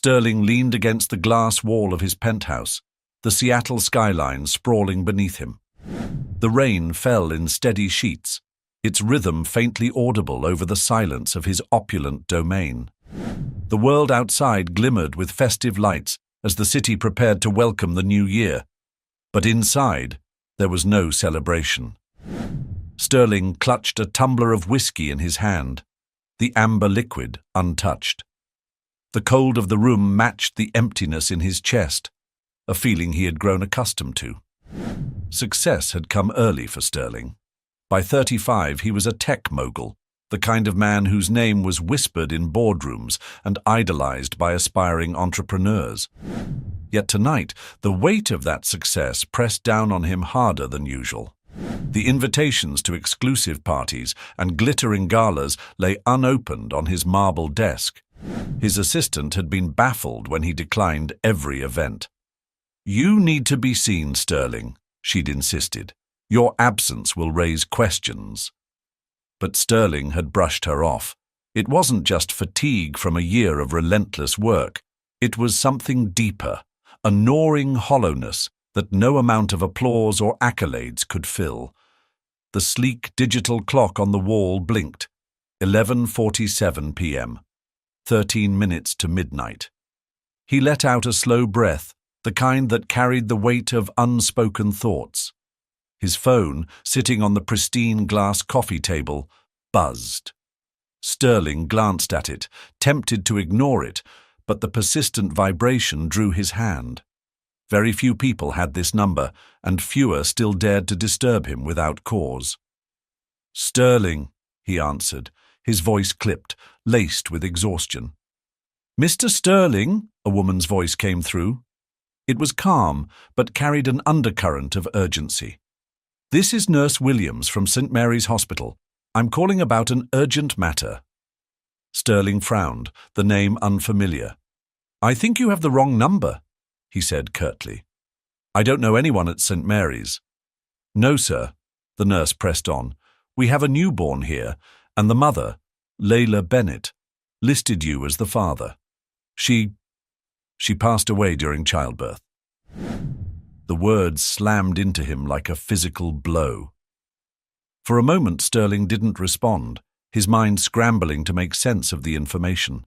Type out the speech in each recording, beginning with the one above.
Sterling leaned against the glass wall of his penthouse, the Seattle skyline sprawling beneath him. The rain fell in steady sheets, its rhythm faintly audible over the silence of his opulent domain. The world outside glimmered with festive lights as the city prepared to welcome the new year. But inside, there was no celebration. Sterling clutched a tumbler of whiskey in his hand, the amber liquid untouched. The cold of the room matched the emptiness in his chest, a feeling he had grown accustomed to. Success had come early for Sterling. By 35, he was a tech mogul, the kind of man whose name was whispered in boardrooms and idolized by aspiring entrepreneurs. Yet tonight, the weight of that success pressed down on him harder than usual. The invitations to exclusive parties and glittering galas lay unopened on his marble desk. His assistant had been baffled when he declined every event. "You need to be seen, Sterling," she'd insisted. "Your absence will raise questions." But Sterling had brushed her off. It wasn't just fatigue from a year of relentless work. It was something deeper, a gnawing hollowness that no amount of applause or accolades could fill. The sleek digital clock on the wall blinked. 11:47 p.m. 13 minutes to midnight. He let out a slow breath, the kind that carried the weight of unspoken thoughts. His phone, sitting on the pristine glass coffee table, buzzed. Sterling glanced at it, tempted to ignore it, but the persistent vibration drew his hand. Very few people had this number, and fewer still dared to disturb him without cause. "Sterling," he answered, his voice clipped, laced with exhaustion. "Mr. Sterling," a woman's voice came through. It was calm, but carried an undercurrent of urgency. "This is Nurse Williams from St. Mary's Hospital. I'm calling about an urgent matter." Sterling frowned, the name unfamiliar. "I think you have the wrong number," he said curtly. "I don't know anyone at St. Mary's." "No, sir," the nurse pressed on. "We have a newborn here, and the mother, Layla Bennett, listed you as the father. She passed away during childbirth." The words slammed into him like a physical blow. For a moment, Sterling didn't respond, his mind scrambling to make sense of the information.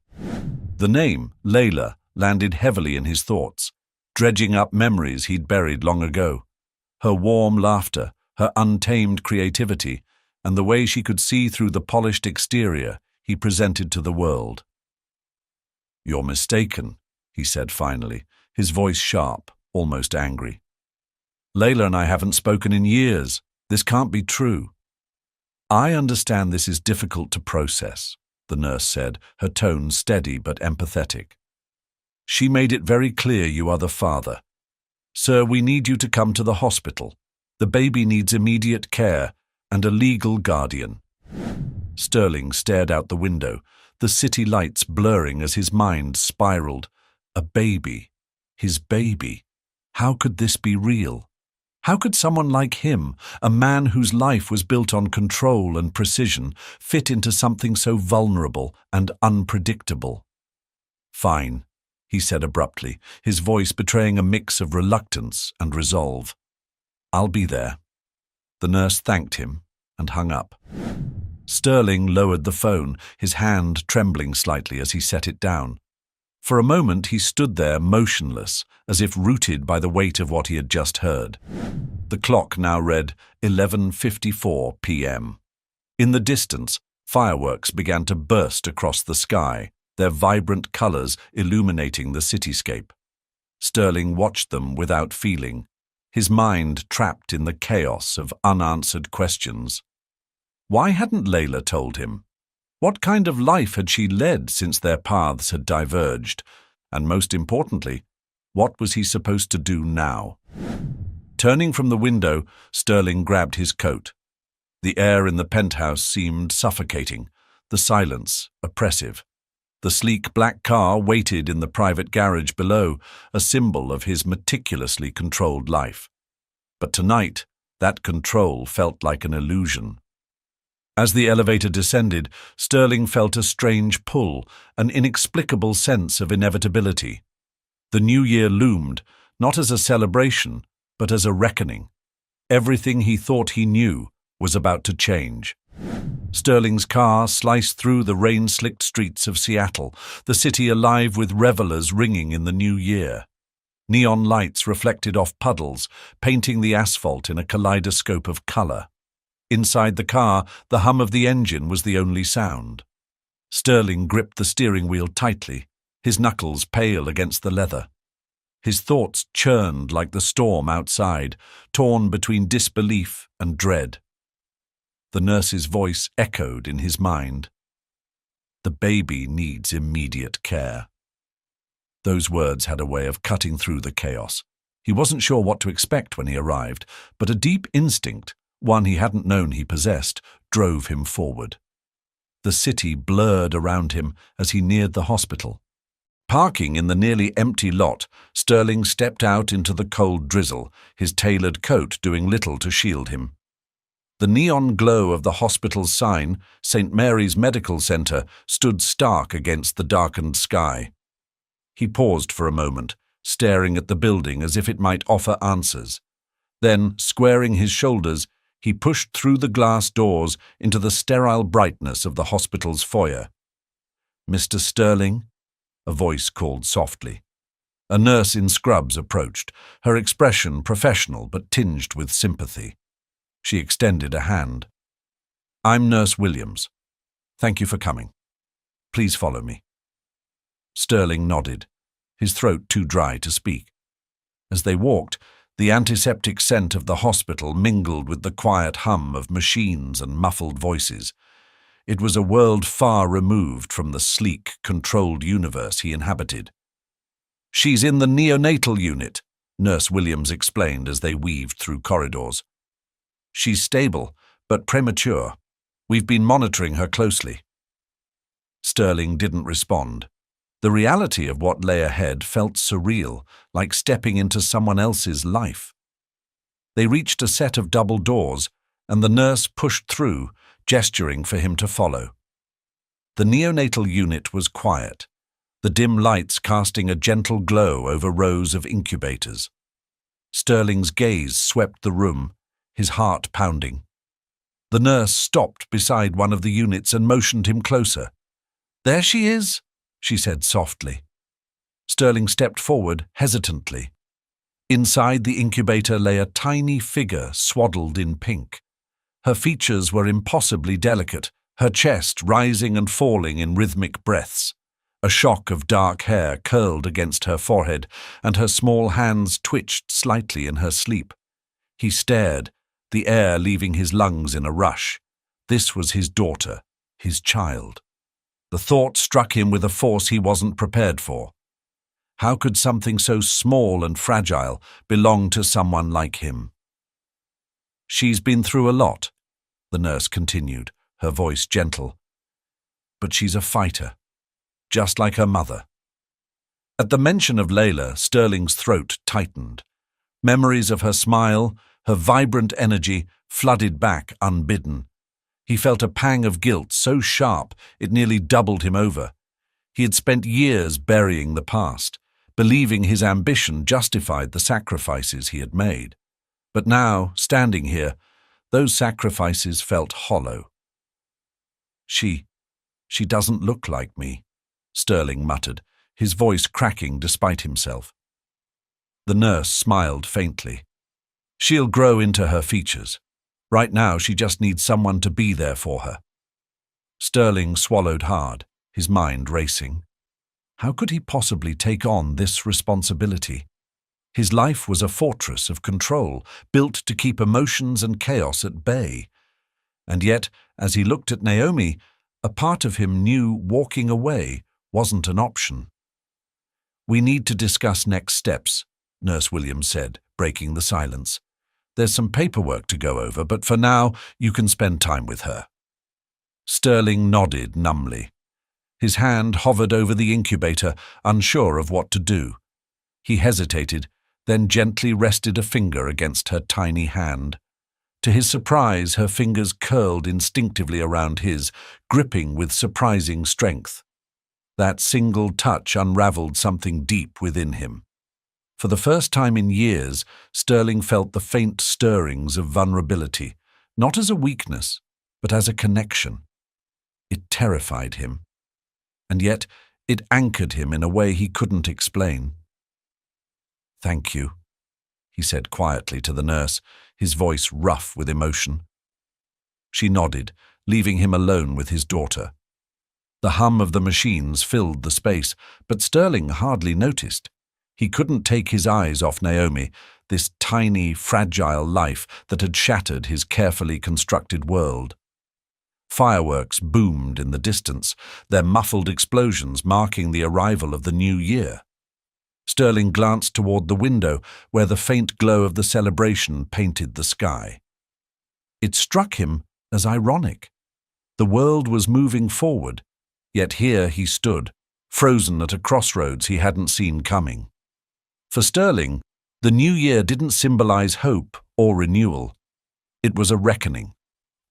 The name, Layla, landed heavily in his thoughts, dredging up memories he'd buried long ago. Her warm laughter, her untamed creativity, and the way she could see through the polished exterior he presented to the world. "You're mistaken," he said finally, his voice sharp, almost angry. "Layla and I haven't spoken in years. This can't be true." "I understand this is difficult to process," the nurse said, her tone steady but empathetic. "She made it very clear you are the father. Sir, we need you to come to the hospital. The baby needs immediate care and a legal guardian." Sterling stared out the window, the city lights blurring as his mind spiraled. A baby. His baby. How could this be real? How could someone like him, a man whose life was built on control and precision, fit into something so vulnerable and unpredictable? "Fine," he said abruptly, his voice betraying a mix of reluctance and resolve. "I'll be there." The nurse thanked him and hung up. Sterling lowered the phone, his hand trembling slightly as he set it down. For a moment he stood there motionless, as if rooted by the weight of what he had just heard. The clock now read 11:54 p.m. In the distance, fireworks began to burst across the sky, their vibrant colors illuminating the cityscape. Sterling watched them without feeling, his mind trapped in the chaos of unanswered questions. Why hadn't Layla told him? What kind of life had she led since their paths had diverged? And most importantly, what was he supposed to do now? Turning from the window, Sterling grabbed his coat. The air in the penthouse seemed suffocating, the silence oppressive. The sleek black car waited in the private garage below, a symbol of his meticulously controlled life. But tonight, that control felt like an illusion. As the elevator descended, Sterling felt a strange pull, an inexplicable sense of inevitability. The new year loomed, not as a celebration, but as a reckoning. Everything he thought he knew was about to change. Sterling's car sliced through the rain-slicked streets of Seattle, the city alive with revelers ringing in the new year. Neon lights reflected off puddles, painting the asphalt in a kaleidoscope of color. Inside the car, the hum of the engine was the only sound. Sterling gripped the steering wheel tightly, his knuckles pale against the leather. His thoughts churned like the storm outside, torn between disbelief and dread. The nurse's voice echoed in his mind. "The baby needs immediate care." Those words had a way of cutting through the chaos. He wasn't sure what to expect when he arrived, but a deep instinct, one he hadn't known he possessed, drove him forward. The city blurred around him as he neared the hospital. Parking in the nearly empty lot, Sterling stepped out into the cold drizzle, his tailored coat doing little to shield him. The neon glow of the hospital's sign, St. Mary's Medical Center, stood stark against the darkened sky. He paused for a moment, staring at the building as if it might offer answers. Then, squaring his shoulders, he pushed through the glass doors into the sterile brightness of the hospital's foyer. "Mr. Sterling?" a voice called softly. A nurse in scrubs approached, her expression professional but tinged with sympathy. She extended a hand. "I'm Nurse Williams. Thank you for coming. Please follow me." Sterling nodded, his throat too dry to speak. As they walked, the antiseptic scent of the hospital mingled with the quiet hum of machines and muffled voices. It was a world far removed from the sleek, controlled universe he inhabited. "She's in the neonatal unit," Nurse Williams explained as they weaved through corridors. "She's stable, but premature. We've been monitoring her closely." Sterling didn't respond. The reality of what lay ahead felt surreal, like stepping into someone else's life. They reached a set of double doors, and the nurse pushed through, gesturing for him to follow. The neonatal unit was quiet, the dim lights casting a gentle glow over rows of incubators. Sterling's gaze swept the room, his heart pounding. The nurse stopped beside one of the units and motioned him closer. "There she is," she said softly. Sterling stepped forward hesitantly. Inside the incubator lay a tiny figure swaddled in pink. Her features were impossibly delicate, her chest rising and falling in rhythmic breaths. A shock of dark hair curled against her forehead, and her small hands twitched slightly in her sleep. He stared, the air leaving his lungs in a rush. This was his daughter, his child. The thought struck him with a force he wasn't prepared for. How could something so small and fragile belong to someone like him? "She's been through a lot," the nurse continued, her voice gentle. "But she's a fighter, just like her mother." At the mention of Layla, Sterling's throat tightened. Memories of her smile, her vibrant energy, flooded back unbidden. He felt a pang of guilt so sharp it nearly doubled him over. He had spent years burying the past, believing his ambition justified the sacrifices he had made. But now, standing here, those sacrifices felt hollow. She doesn't look like me," Sterling muttered, his voice cracking despite himself. The nurse smiled faintly. "She'll grow into her features. Right now, she just needs someone to be there for her." Sterling swallowed hard, his mind racing. How could he possibly take on this responsibility? His life was a fortress of control, built to keep emotions and chaos at bay. And yet, as he looked at Naomi, a part of him knew walking away wasn't an option. "We need to discuss next steps," Nurse Williams said, breaking the silence. "There's some paperwork to go over, but for now, you can spend time with her." Sterling nodded numbly. His hand hovered over the incubator, unsure of what to do. He hesitated, then gently rested a finger against her tiny hand. To his surprise, her fingers curled instinctively around his, gripping with surprising strength. That single touch unraveled something deep within him. For the first time in years, Sterling felt the faint stirrings of vulnerability, not as a weakness, but as a connection. It terrified him. And yet, it anchored him in a way he couldn't explain. "Thank you," he said quietly to the nurse, his voice rough with emotion. She nodded, leaving him alone with his daughter. The hum of the machines filled the space, but Sterling hardly noticed. He couldn't take his eyes off Naomi, this tiny, fragile life that had shattered his carefully constructed world. Fireworks boomed in the distance, their muffled explosions marking the arrival of the new year. Sterling glanced toward the window, where the faint glow of the celebration painted the sky. It struck him as ironic. The world was moving forward, yet here he stood, frozen at a crossroads he hadn't seen coming. For Sterling, the new year didn't symbolize hope or renewal. It was a reckoning,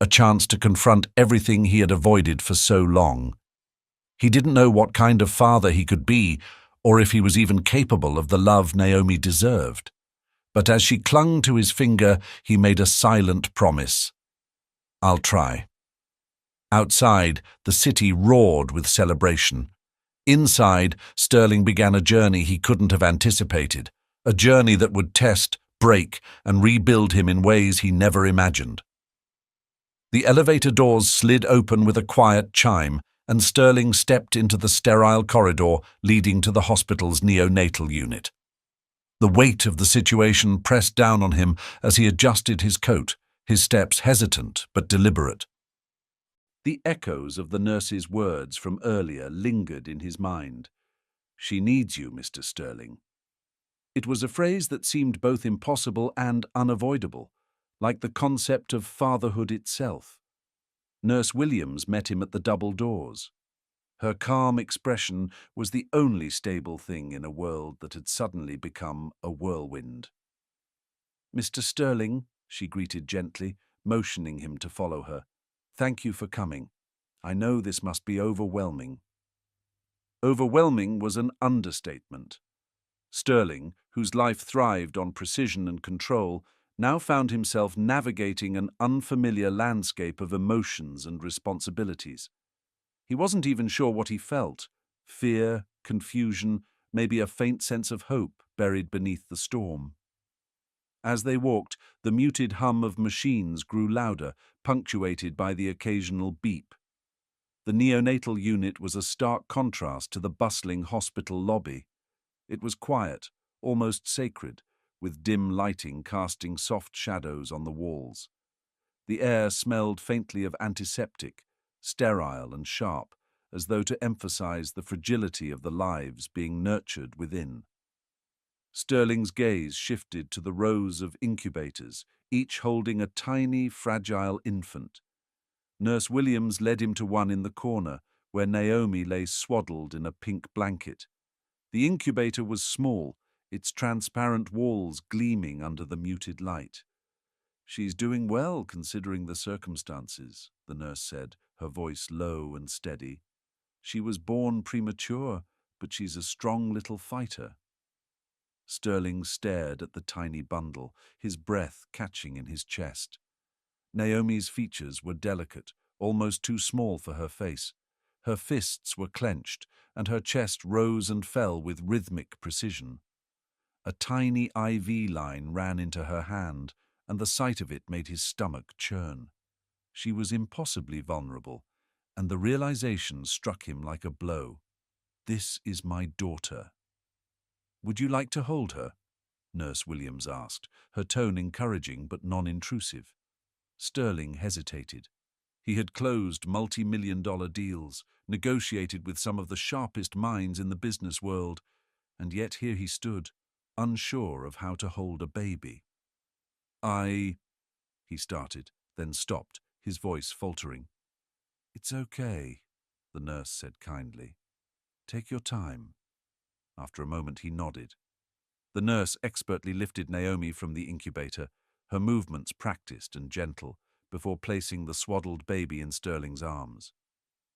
a chance to confront everything he had avoided for so long. He didn't know what kind of father he could be, or if he was even capable of the love Naomi deserved. But as she clung to his finger, he made a silent promise. "I'll try." Outside, the city roared with celebration. Inside, Sterling began a journey he couldn't have anticipated, a journey that would test, break, and rebuild him in ways he never imagined. The elevator doors slid open with a quiet chime, and Sterling stepped into the sterile corridor leading to the hospital's neonatal unit. The weight of the situation pressed down on him as he adjusted his coat, his steps hesitant but deliberate. The echoes of the nurse's words from earlier lingered in his mind. "She needs you, Mr. Sterling." It was a phrase that seemed both impossible and unavoidable, like the concept of fatherhood itself. Nurse Williams met him at the double doors. Her calm expression was the only stable thing in a world that had suddenly become a whirlwind. "Mr. Sterling," she greeted gently, motioning him to follow her. "Thank you for coming. I know this must be overwhelming." Overwhelming was an understatement. Sterling, whose life thrived on precision and control, now found himself navigating an unfamiliar landscape of emotions and responsibilities. He wasn't even sure what he felt: fear, confusion, maybe a faint sense of hope buried beneath the storm. As they walked, the muted hum of machines grew louder, punctuated by the occasional beep. The neonatal unit was a stark contrast to the bustling hospital lobby. It was quiet, almost sacred, with dim lighting casting soft shadows on the walls. The air smelled faintly of antiseptic, sterile and sharp, as though to emphasize the fragility of the lives being nurtured within. Sterling's gaze shifted to the rows of incubators, each holding a tiny, fragile infant. Nurse Williams led him to one in the corner, where Naomi lay swaddled in a pink blanket. The incubator was small, its transparent walls gleaming under the muted light. "She's doing well, considering the circumstances," the nurse said, her voice low and steady. "She was born premature, but she's a strong little fighter." Sterling stared at the tiny bundle, his breath catching in his chest. Naomi's features were delicate, almost too small for her face. Her fists were clenched, and her chest rose and fell with rhythmic precision. A tiny IV line ran into her hand, and the sight of it made his stomach churn. She was impossibly vulnerable, and the realization struck him like a blow. "This is my daughter." "Would you like to hold her?" Nurse Williams asked, her tone encouraging but non-intrusive. Sterling hesitated. He had closed multi-million-dollar deals, negotiated with some of the sharpest minds in the business world, and yet here he stood, unsure of how to hold a baby. He started, then stopped, his voice faltering. "It's okay," the nurse said kindly. "Take your time." After a moment he nodded. The nurse expertly lifted Naomi from the incubator, her movements practiced and gentle, before placing the swaddled baby in Sterling's arms.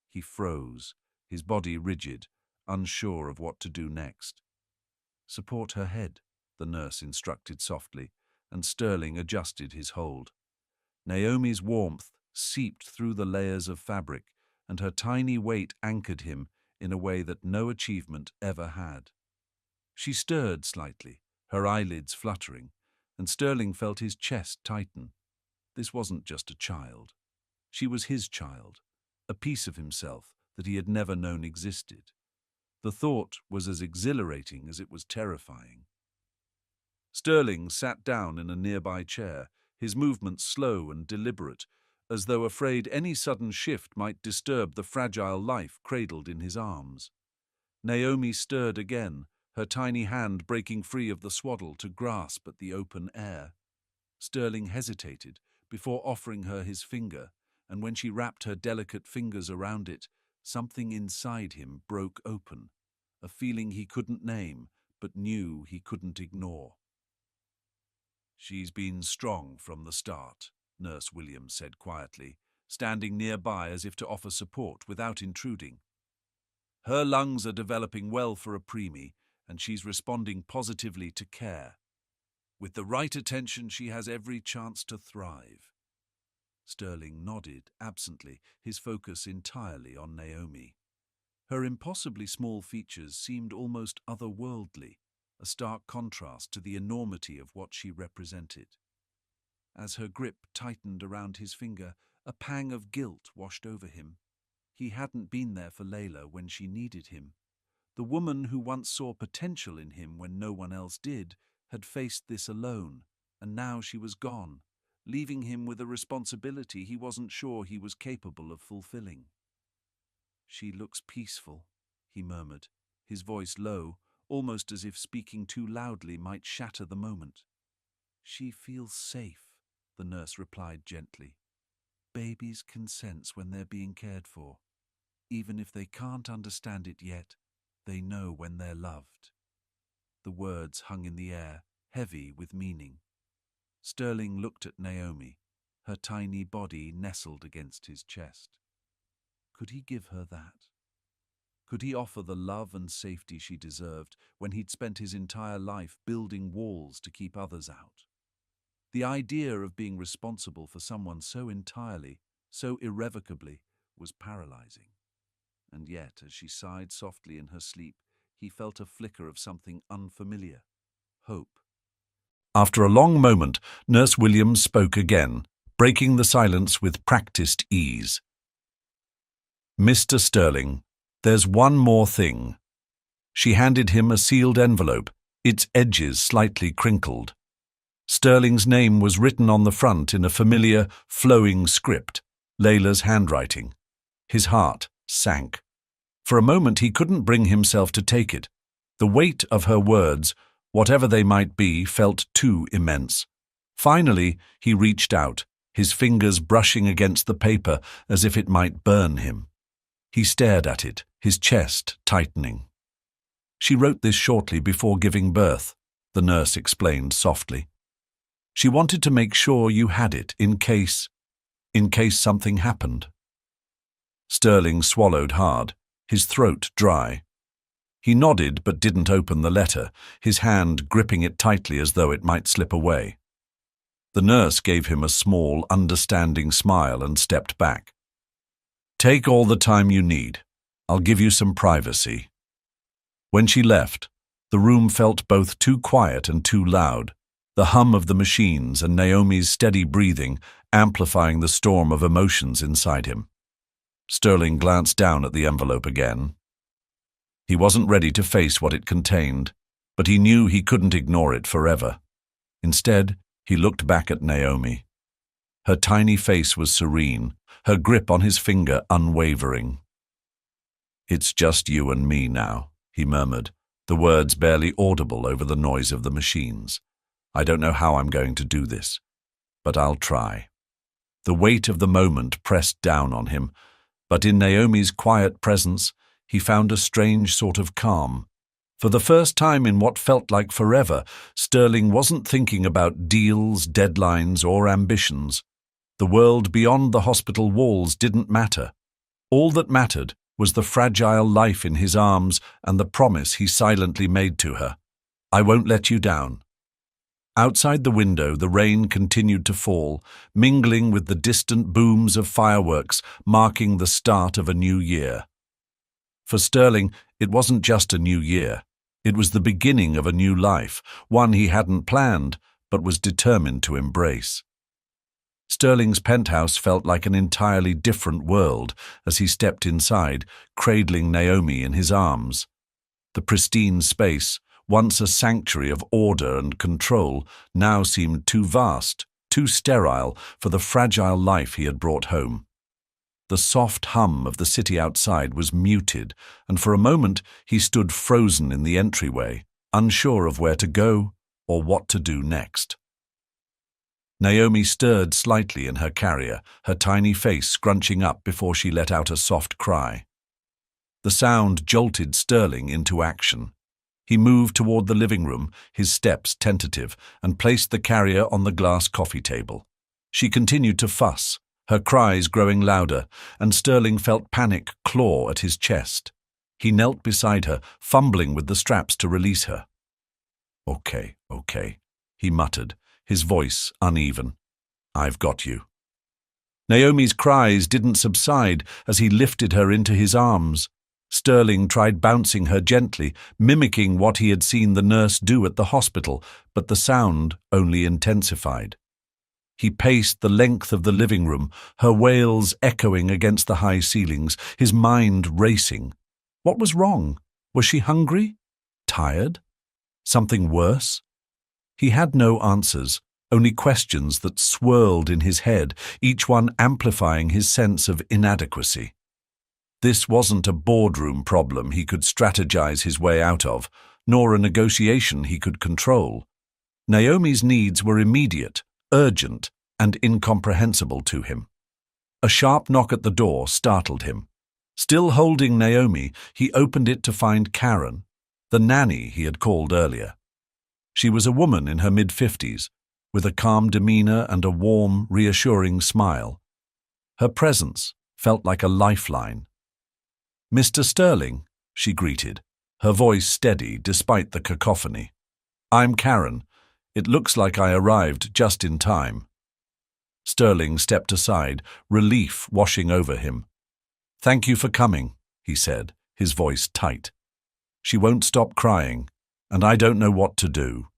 He froze, his body rigid, unsure of what to do next. "Support her head," the nurse instructed softly, and Sterling adjusted his hold. Naomi's warmth seeped through the layers of fabric, and her tiny weight anchored him in a way that no achievement ever had. She stirred slightly, her eyelids fluttering, and Sterling felt his chest tighten. This wasn't just a child. She was his child, a piece of himself that he had never known existed. The thought was as exhilarating as it was terrifying. Sterling sat down in a nearby chair, his movements slow and deliberate, as though afraid any sudden shift might disturb the fragile life cradled in his arms. Naomi stirred again, her tiny hand breaking free of the swaddle to grasp at the open air. Sterling hesitated before offering her his finger, and when she wrapped her delicate fingers around it, something inside him broke open, a feeling he couldn't name, but knew he couldn't ignore. "She's been strong from the start," Nurse Williams said quietly, standing nearby as if to offer support without intruding. "Her lungs are developing well for a preemie, and she's responding positively to care. With the right attention, she has every chance to thrive." Sterling nodded absently, his focus entirely on Naomi. Her impossibly small features seemed almost otherworldly, a stark contrast to the enormity of what she represented. As her grip tightened around his finger, a pang of guilt washed over him. He hadn't been there for Layla when she needed him. The woman who once saw potential in him when no one else did had faced this alone, and now she was gone, leaving him with a responsibility he wasn't sure he was capable of fulfilling. "She looks peaceful," he murmured, his voice low, almost as if speaking too loudly might shatter the moment. "She feels safe," the nurse replied gently. "Babies can sense when they're being cared for. Even if they can't understand it yet, they know when they're loved." The words hung in the air, heavy with meaning. Sterling looked at Naomi, her tiny body nestled against his chest. Could he give her that? Could he offer the love and safety she deserved when he'd spent his entire life building walls to keep others out? The idea of being responsible for someone so entirely, so irrevocably, was paralyzing. And yet, as she sighed softly in her sleep, he felt a flicker of something unfamiliar: hope. After a long moment, Nurse Williams spoke again, breaking the silence with practiced ease. "Mr. Sterling, there's one more thing." She handed him a sealed envelope, its edges slightly crinkled. Sterling's name was written on the front in a familiar, flowing script, Layla's handwriting. His heart sank. For a moment he couldn't bring himself to take it. The weight of her words, whatever they might be, felt too immense. Finally, he reached out, his fingers brushing against the paper as if it might burn him. He stared at it, his chest tightening. "She wrote this shortly before giving birth," the nurse explained softly. "She wanted to make sure you had it in case something happened." Sterling swallowed hard, his throat dry. He nodded but didn't open the letter, his hand gripping it tightly as though it might slip away. The nurse gave him a small, understanding smile and stepped back. "Take all the time you need. I'll give you some privacy." When she left, the room felt both too quiet and too loud, the hum of the machines and Naomi's steady breathing amplifying the storm of emotions inside him. Sterling glanced down at the envelope again. He wasn't ready to face what it contained, but he knew he couldn't ignore it forever. Instead, he looked back at Naomi. Her tiny face was serene, her grip on his finger unwavering. "It's just you and me now," he murmured, the words barely audible over the noise of the machines. "I don't know how I'm going to do this, but I'll try." The weight of the moment pressed down on him, but in Naomi's quiet presence, he found a strange sort of calm. For the first time in what felt like forever, Sterling wasn't thinking about deals, deadlines, or ambitions. The world beyond the hospital walls didn't matter. All that mattered was the fragile life in his arms and the promise he silently made to her. "I won't let you down." Outside the window, the rain continued to fall, mingling with the distant booms of fireworks, marking the start of a new year. For Sterling, it wasn't just a new year. It was the beginning of a new life, one he hadn't planned, but was determined to embrace. Sterling's penthouse felt like an entirely different world as he stepped inside, cradling Naomi in his arms. The pristine space, once a sanctuary of order and control, now seemed too vast, too sterile for the fragile life he had brought home. The soft hum of the city outside was muted, and for a moment he stood frozen in the entryway, unsure of where to go or what to do next. Naomi stirred slightly in her carrier, her tiny face scrunching up before she let out a soft cry. The sound jolted Sterling into action. He moved toward the living room, his steps tentative, and placed the carrier on the glass coffee table. She continued to fuss, her cries growing louder, and Sterling felt panic claw at his chest. He knelt beside her, fumbling with the straps to release her. Okay, he muttered, his voice uneven. "I've got you." Naomi's cries didn't subside as he lifted her into his arms. Sterling tried bouncing her gently, mimicking what he had seen the nurse do at the hospital, but the sound only intensified. He paced the length of the living room, her wails echoing against the high ceilings, his mind racing. What was wrong? Was she hungry? Tired? Something worse? He had no answers, only questions that swirled in his head, each one amplifying his sense of inadequacy. This wasn't a boardroom problem he could strategize his way out of, nor a negotiation he could control. Naomi's needs were immediate, urgent, and incomprehensible to him. A sharp knock at the door startled him. Still holding Naomi, he opened it to find Karen, the nanny he had called earlier. She was a woman in her mid-50s, with a calm demeanor and a warm, reassuring smile. Her presence felt like a lifeline. "Mr. Sterling," she greeted, her voice steady despite the cacophony. "I'm Karen. It looks like I arrived just in time." Sterling stepped aside, relief washing over him. "Thank you for coming," he said, his voice tight. "She won't stop crying, and I don't know what to do."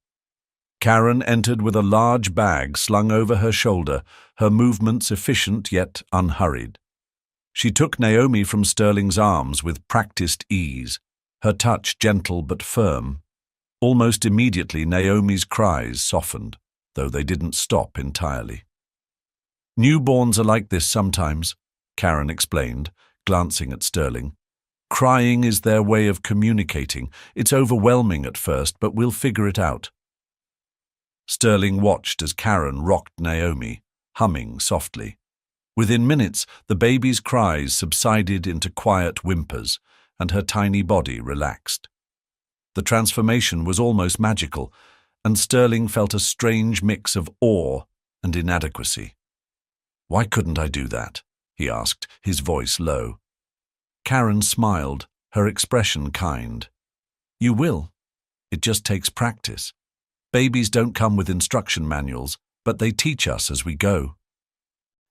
Karen entered with a large bag slung over her shoulder, her movements efficient yet unhurried. She took Naomi from Sterling's arms with practiced ease, her touch gentle but firm. Almost immediately Naomi's cries softened, though they didn't stop entirely. "Newborns are like this sometimes," Karen explained, glancing at Sterling. "Crying is their way of communicating. It's overwhelming at first, but we'll figure it out." Sterling watched as Karen rocked Naomi, humming softly. Within minutes, the baby's cries subsided into quiet whimpers, and her tiny body relaxed. The transformation was almost magical, and Sterling felt a strange mix of awe and inadequacy. "Why couldn't I do that?" he asked, his voice low. Karen smiled, her expression kind. "You will. It just takes practice. Babies don't come with instruction manuals, but they teach us as we go."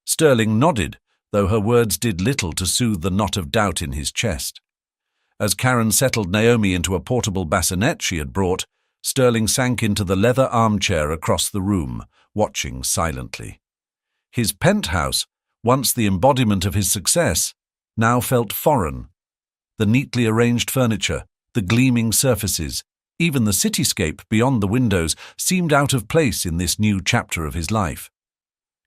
Sterling nodded, though her words did little to soothe the knot of doubt in his chest. As Karen settled Naomi into a portable bassinet she had brought, Sterling sank into the leather armchair across the room, watching silently. His penthouse, once the embodiment of his success, now felt foreign. The neatly arranged furniture, the gleaming surfaces, even the cityscape beyond the windows seemed out of place in this new chapter of his life.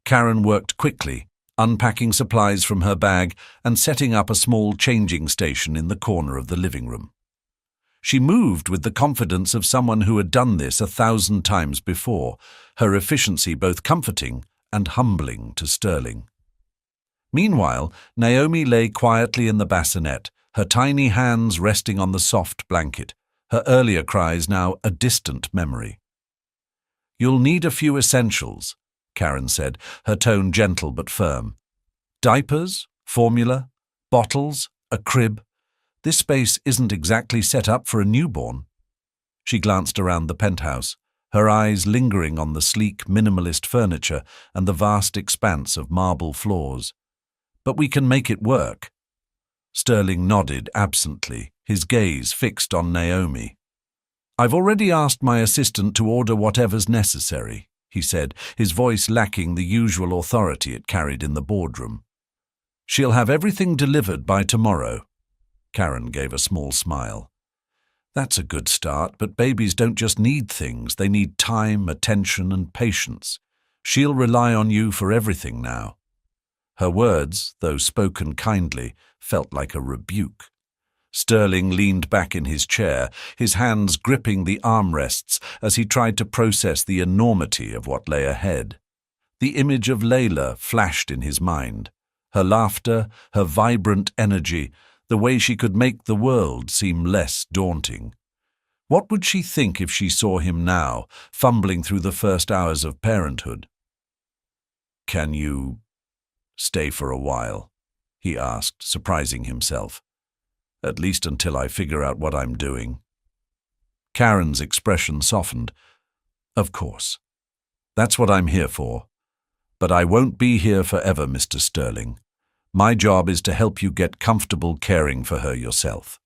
Karen worked quickly, unpacking supplies from her bag and setting up a small changing station in the corner of the living room. She moved with the confidence of someone who had done this 1,000 times before, her efficiency both comforting and humbling to Sterling. Meanwhile, Naomi lay quietly in the bassinet, her tiny hands resting on the soft blanket, her earlier cries now a distant memory. "You'll need a few essentials," Karen said, her tone gentle but firm. "Diapers, formula, bottles, a crib. This space isn't exactly set up for a newborn." She glanced around the penthouse, her eyes lingering on the sleek, minimalist furniture and the vast expanse of marble floors. "But we can make it work." Sterling nodded absently, his gaze fixed on Naomi. "I've already asked my assistant to order whatever's necessary," he said, his voice lacking the usual authority it carried in the boardroom. "She'll have everything delivered by tomorrow." Karen gave a small smile. "That's a good start, but babies don't just need things, they need time, attention, and patience. She'll rely on you for everything now." Her words, though spoken kindly, felt like a rebuke. Sterling leaned back in his chair, his hands gripping the armrests as he tried to process the enormity of what lay ahead. The image of Layla flashed in his mind. Her laughter, her vibrant energy, the way she could make the world seem less daunting. What would she think if she saw him now, fumbling through the first hours of parenthood? "Can you stay for a while?" he asked, surprising himself. "At least until I figure out what I'm doing." Karen's expression softened. "Of course. That's what I'm here for. But I won't be here forever, Mr. Sterling. My job is to help you get comfortable caring for her yourself."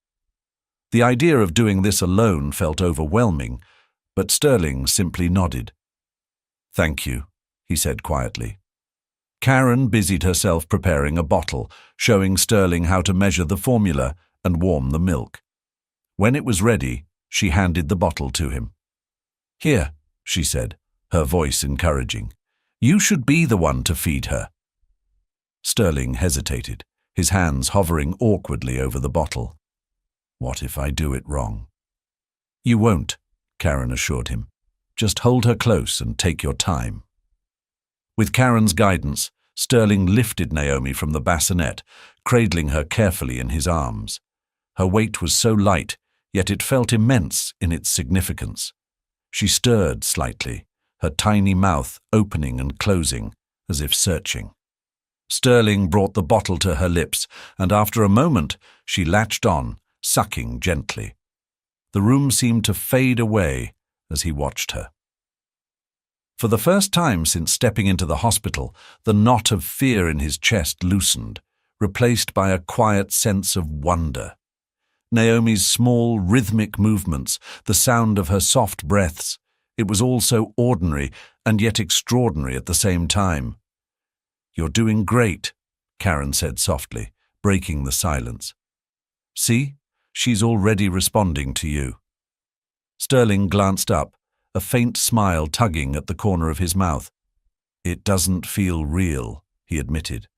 The idea of doing this alone felt overwhelming, but Sterling simply nodded. "Thank you," he said quietly. Karen busied herself preparing a bottle, showing Sterling how to measure the formula and warm the milk. When it was ready, she handed the bottle to him. "Here," she said, her voice encouraging. "You should be the one to feed her." Sterling hesitated, his hands hovering awkwardly over the bottle. "What if I do it wrong?" "You won't," Karen assured him. "Just hold her close and take your time." With Karen's guidance, Sterling lifted Naomi from the bassinet, cradling her carefully in his arms. Her weight was so light, yet it felt immense in its significance. She stirred slightly, her tiny mouth opening and closing, as if searching. Sterling brought the bottle to her lips, and after a moment she latched on, sucking gently. The room seemed to fade away as he watched her. For the first time since stepping into the hospital, the knot of fear in his chest loosened, replaced by a quiet sense of wonder. Naomi's small, rhythmic movements, the sound of her soft breaths, it was all so ordinary and yet extraordinary at the same time. "You're doing great," Karen said softly, breaking the silence. "See, she's already responding to you." Sterling glanced up, a faint smile tugging at the corner of his mouth. "It doesn't feel real," he admitted.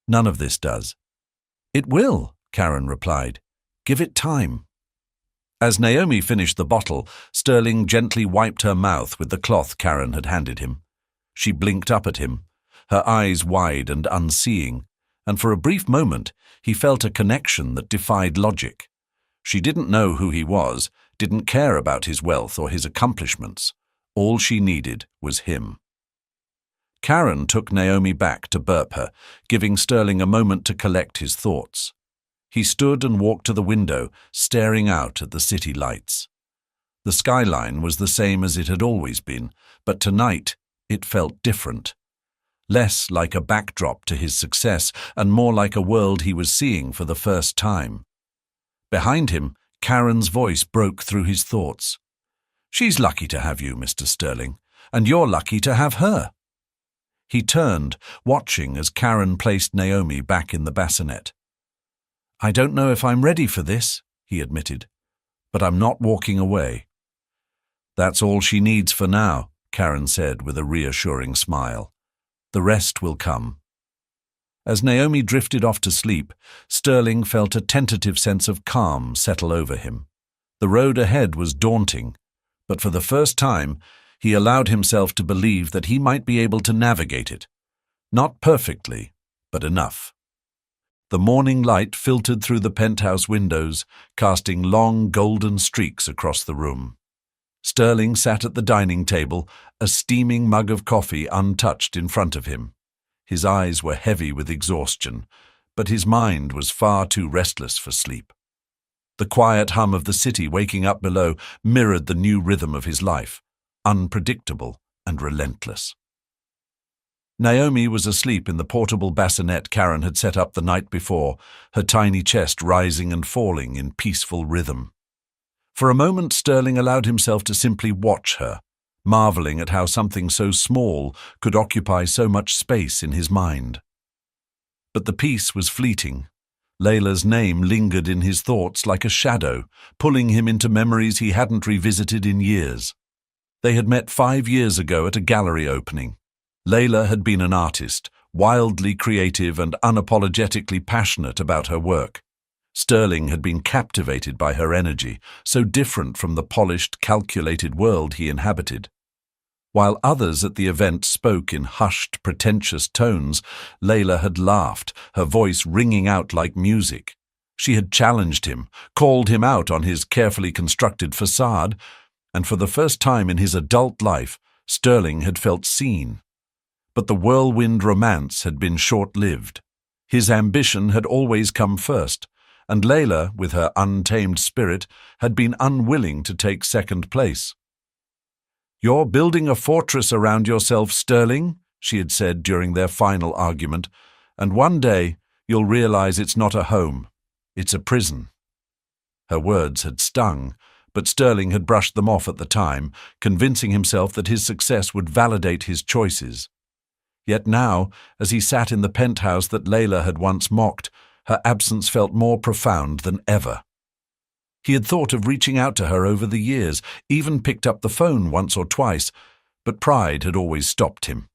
"None of this does." "It will," Karen replied. "Give it time." As Naomi finished the bottle, Sterling gently wiped her mouth with the cloth Karen had handed him. She blinked up at him, her eyes wide and unseeing, and for a brief moment he felt a connection that defied logic. She didn't know who he was, didn't care about his wealth or his accomplishments. All she needed was him. Karen took Naomi back to burp her, giving Sterling a moment to collect his thoughts. He stood and walked to the window, staring out at the city lights. The skyline was the same as it had always been, but tonight it felt different. Less like a backdrop to his success and more like a world he was seeing for the first time. Behind him, Karen's voice broke through his thoughts. "She's lucky to have you, Mr. Sterling, and you're lucky to have her." He turned, watching as Karen placed Naomi back in the bassinet. "I don't know if I'm ready for this," he admitted, "but I'm not walking away." "That's all she needs for now," Karen said with a reassuring smile. "The rest will come." As Naomi drifted off to sleep, Sterling felt a tentative sense of calm settle over him. The road ahead was daunting, but for the first time, he allowed himself to believe that he might be able to navigate it. Not perfectly, but enough. The morning light filtered through the penthouse windows, casting long golden streaks across the room. Sterling sat at the dining table, a steaming mug of coffee untouched in front of him. His eyes were heavy with exhaustion, but his mind was far too restless for sleep. The quiet hum of the city waking up below mirrored the new rhythm of his life, unpredictable and relentless. Naomi was asleep in the portable bassinet Karen had set up the night before, her tiny chest rising and falling in peaceful rhythm. For a moment Sterling allowed himself to simply watch her, marveling at how something so small could occupy so much space in his mind. But the peace was fleeting. Layla's name lingered in his thoughts like a shadow, pulling him into memories he hadn't revisited in years. They had met 5 years ago at a gallery opening. Layla had been an artist, wildly creative and unapologetically passionate about her work. Sterling had been captivated by her energy, so different from the polished, calculated world he inhabited. While others at the event spoke in hushed, pretentious tones, Layla had laughed, her voice ringing out like music. She had challenged him, called him out on his carefully constructed facade, and for the first time in his adult life, Sterling had felt seen. But the whirlwind romance had been short-lived. His ambition had always come first, and Layla, with her untamed spirit, had been unwilling to take second place. "You're building a fortress around yourself, Sterling," she had said during their final argument, "and one day you'll realize it's not a home, it's a prison." Her words had stung, but Sterling had brushed them off at the time, convincing himself that his success would validate his choices. Yet now, as he sat in the penthouse that Layla had once mocked, her absence felt more profound than ever. He had thought of reaching out to her over the years, even picked up the phone once or twice, but pride had always stopped him.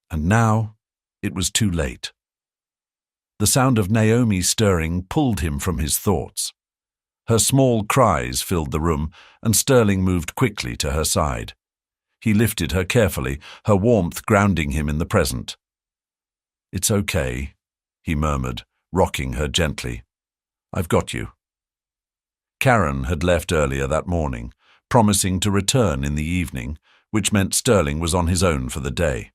And now it was too late. The sound of Naomi stirring pulled him from his thoughts. Her small cries filled the room, and Sterling moved quickly to her side. He lifted her carefully, her warmth grounding him in the present. "It's okay," he murmured, rocking her gently. "I've got you." Karen had left earlier that morning, promising to return in the evening, which meant Sterling was on his own for the day.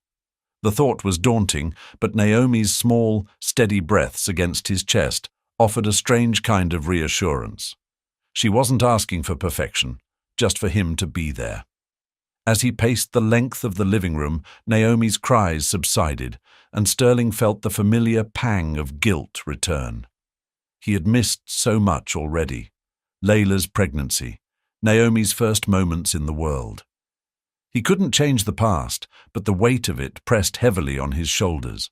The thought was daunting, but Naomi's small, steady breaths against his chest offered a strange kind of reassurance. She wasn't asking for perfection, just for him to be there. As he paced the length of the living room, Naomi's cries subsided, and Sterling felt the familiar pang of guilt return. He had missed so much already. Layla's pregnancy, Naomi's first moments in the world. He couldn't change the past, but the weight of it pressed heavily on his shoulders.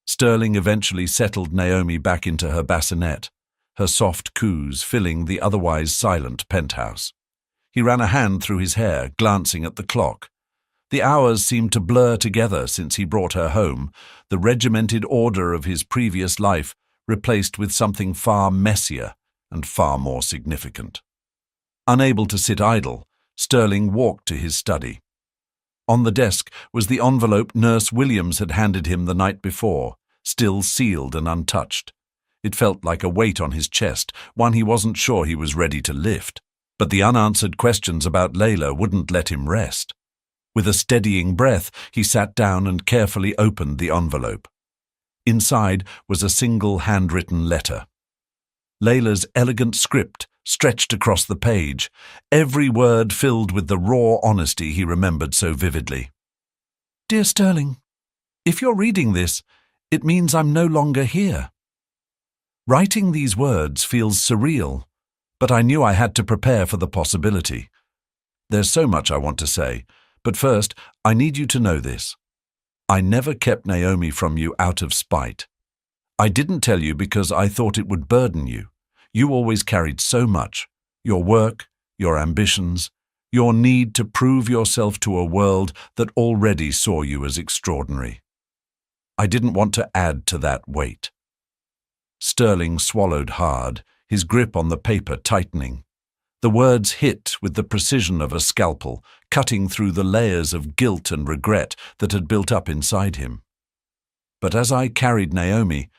Sterling eventually settled Naomi back into her bassinet, her soft coos filling the otherwise silent penthouse. He ran a hand through his hair, glancing at the clock. The hours seemed to blur together since he brought her home, the regimented order of his previous life replaced with something far messier and far more significant. Unable to sit idle, Sterling walked to his study. On the desk was the envelope Nurse Williams had handed him the night before, still sealed and untouched. It felt like a weight on his chest, one he wasn't sure he was ready to lift. But the unanswered questions about Layla wouldn't let him rest. With a steadying breath, he sat down and carefully opened the envelope. Inside was a single handwritten letter. Layla's elegant script stretched across the page, every word filled with the raw honesty he remembered so vividly. "Dear Sterling, if you're reading this, it means I'm no longer here." Writing these words feels surreal, but I knew I had to prepare for the possibility. There's so much I want to say, but first, I need you to know this. I never kept Naomi from you out of spite. I didn't tell you because I thought it would burden you. You always carried so much: your work, your ambitions, your need to prove yourself to a world that already saw you as extraordinary. I didn't want to add to that weight. Sterling swallowed hard, his grip on the paper tightening. The words hit with the precision of a scalpel, cutting through the layers of guilt and regret that had built up inside him. But as I carried Naomi,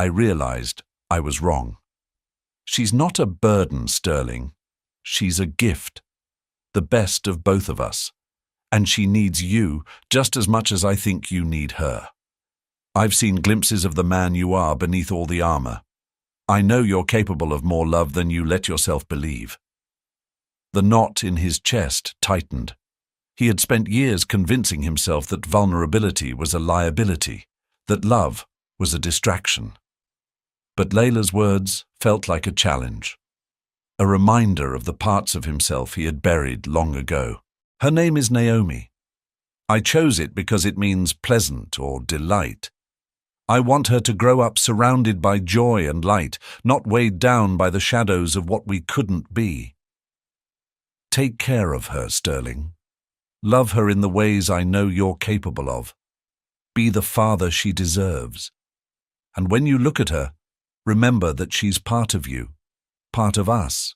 I realized I was wrong. She's not a burden, Sterling. She's a gift, the best of both of us. And she needs you just as much as I think you need her. I've seen glimpses of the man you are beneath all the armor. I know you're capable of more love than you let yourself believe. The knot in his chest tightened. He had spent years convincing himself that vulnerability was a liability, that love was a distraction. But Layla's words felt like a challenge, a reminder of the parts of himself he had buried long ago. Her name is Naomi. I chose it because it means pleasant or delight. I want her to grow up surrounded by joy and light, not weighed down by the shadows of what we couldn't be. Take care of her, Sterling. Love her in the ways I know you're capable of. Be the father she deserves. And when you look at her, remember that she's part of you, part of us.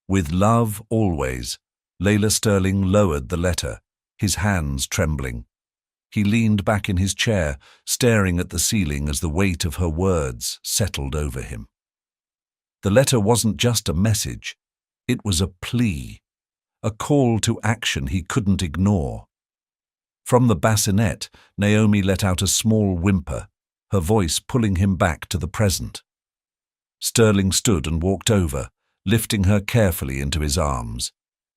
With love always, Layla Sterling lowered the letter, his hands trembling. He leaned back in his chair, staring at the ceiling as the weight of her words settled over him. The letter wasn't just a message. It was a plea, a call to action he couldn't ignore. From the bassinet, Naomi let out a small whimper, her voice pulling him back to the present. Sterling stood and walked over, lifting her carefully into his arms.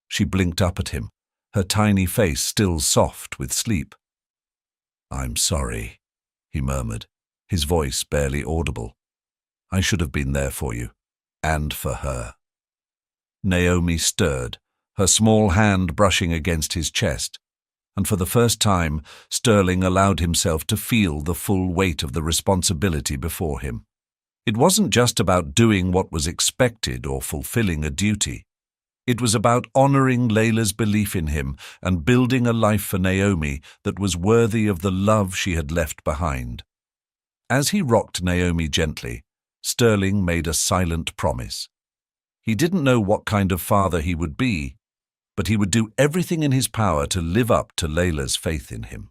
She blinked up at him, her tiny face still soft with sleep. "I'm sorry," he murmured, his voice barely audible. "I should have been there for you, and for her." Naomi stirred, her small hand brushing against his chest, and for the first time Sterling allowed himself to feel the full weight of the responsibility before him. It wasn't just about doing what was expected or fulfilling a duty. It was about honoring Layla's belief in him and building a life for Naomi that was worthy of the love she had left behind. As he rocked Naomi gently, Sterling made a silent promise. He didn't know what kind of father he would be, but he would do everything in his power to live up to Layla's faith in him.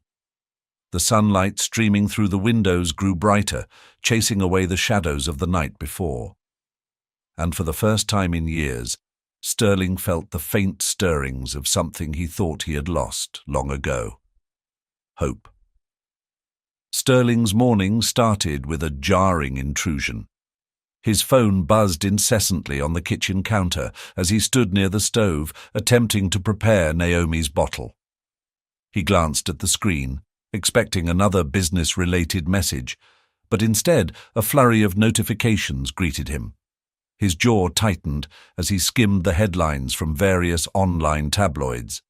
The sunlight streaming through the windows grew brighter, chasing away the shadows of the night before. And for the first time in years, Sterling felt the faint stirrings of something he thought he had lost long ago. Hope. Sterling's morning started with a jarring intrusion. His phone buzzed incessantly on the kitchen counter as he stood near the stove, attempting to prepare Naomi's bottle. He glanced at the screen, expecting another business-related message, but instead a flurry of notifications greeted him. His jaw tightened as he skimmed the headlines from various online tabloids.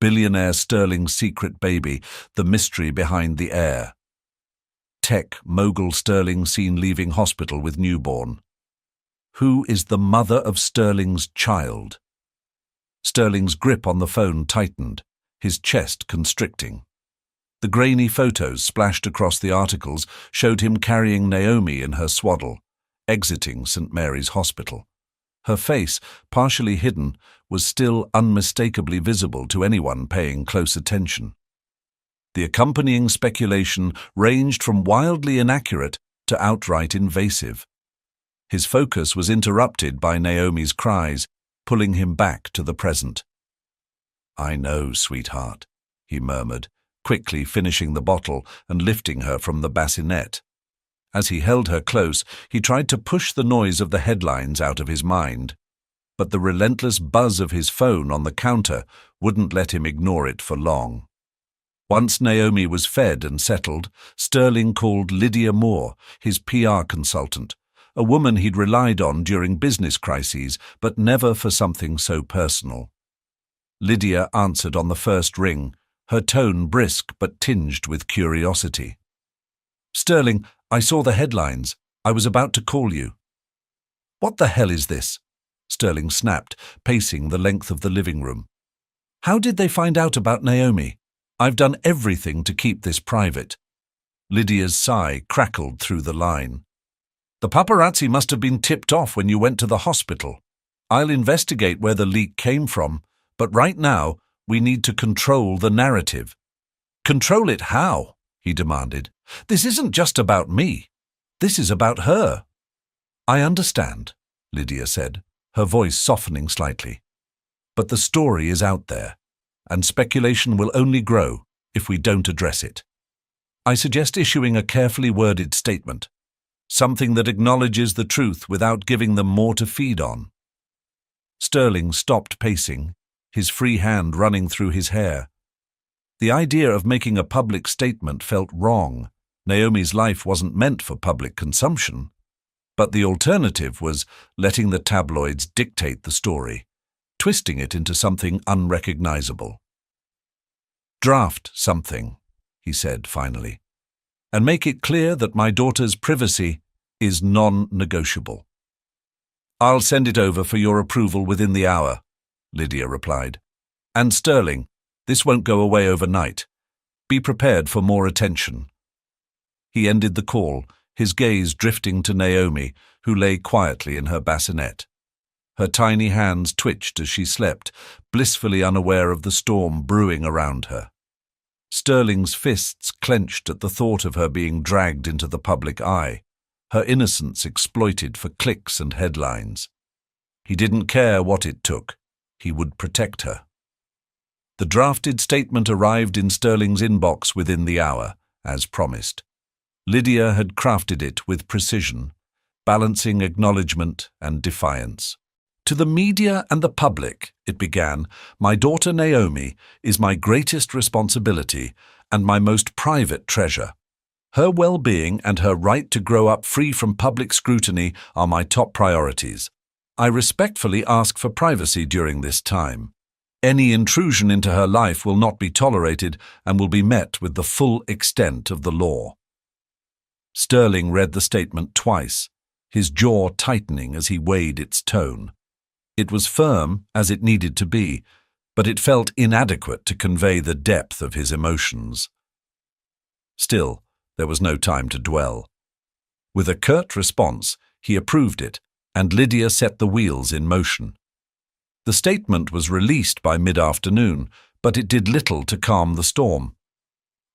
Billionaire Sterling's secret baby, the mystery behind the heir. Tech mogul Sterling seen leaving hospital with newborn. Who is the mother of Sterling's child? Sterling's grip on the phone tightened, his chest constricting. The grainy photos splashed across the articles showed him carrying Naomi in her swaddle, exiting St. Mary's Hospital. Her face, partially hidden, was still unmistakably visible to anyone paying close attention. The accompanying speculation ranged from wildly inaccurate to outright invasive. His focus was interrupted by Naomi's cries, pulling him back to the present. "I know, sweetheart," he murmured, quickly finishing the bottle and lifting her from the bassinet. As he held her close, he tried to push the noise of the headlines out of his mind, but the relentless buzz of his phone on the counter wouldn't let him ignore it for long. Once Naomi was fed and settled, Sterling called Lydia Moore, his PR consultant, a woman he'd relied on during business crises, but never for something so personal. Lydia answered on the first ring, her tone brisk but tinged with curiosity. "Sterling, I saw the headlines. I was about to call you." "What the hell is this?" Sterling snapped, pacing the length of the living room. "How did they find out about Naomi? I've done everything to keep this private." Lydia's sigh crackled through the line. "The paparazzi must have been tipped off when you went to the hospital. I'll investigate where the leak came from, but right now we need to control the narrative." "Control it how?" he demanded. "This isn't just about me. This is about her. I understand, Lydia said, her voice softening slightly. But the story is out there, and speculation will only grow if we don't address it. I suggest issuing a carefully worded statement, something that acknowledges the truth without giving them more to feed on. Sterling stopped pacing, his free hand running through his hair. The idea of making a public statement felt wrong. Naomi's life wasn't meant for public consumption. But the alternative was letting the tabloids dictate the story, twisting it into something unrecognizable. Draft something, he said finally, and make it clear that my daughter's privacy is non-negotiable. I'll send it over for your approval within the hour, Lydia replied. And Sterling, this won't go away overnight. Be prepared for more attention. He ended the call, his gaze drifting to Naomi, who lay quietly in her bassinet. Her tiny hands twitched as she slept, blissfully unaware of the storm brewing around her. Sterling's fists clenched at the thought of her being dragged into the public eye, her innocence exploited for clicks and headlines. He didn't care what it took. He would protect her. The drafted statement arrived in Sterling's inbox within the hour, as promised. Lydia had crafted it with precision, balancing acknowledgement and defiance. To the media and the public, it began, my daughter Naomi is my greatest responsibility and my most private treasure. Her well-being and her right to grow up free from public scrutiny are my top priorities. I respectfully ask for privacy during this time. Any intrusion into her life will not be tolerated and will be met with the full extent of the law. Sterling read the statement twice, his jaw tightening as he weighed its tone. It was firm, as it needed to be, but it felt inadequate to convey the depth of his emotions. Still, there was no time to dwell. With a curt response, he approved it, and Lydia set the wheels in motion. The statement was released by mid-afternoon, but it did little to calm the storm.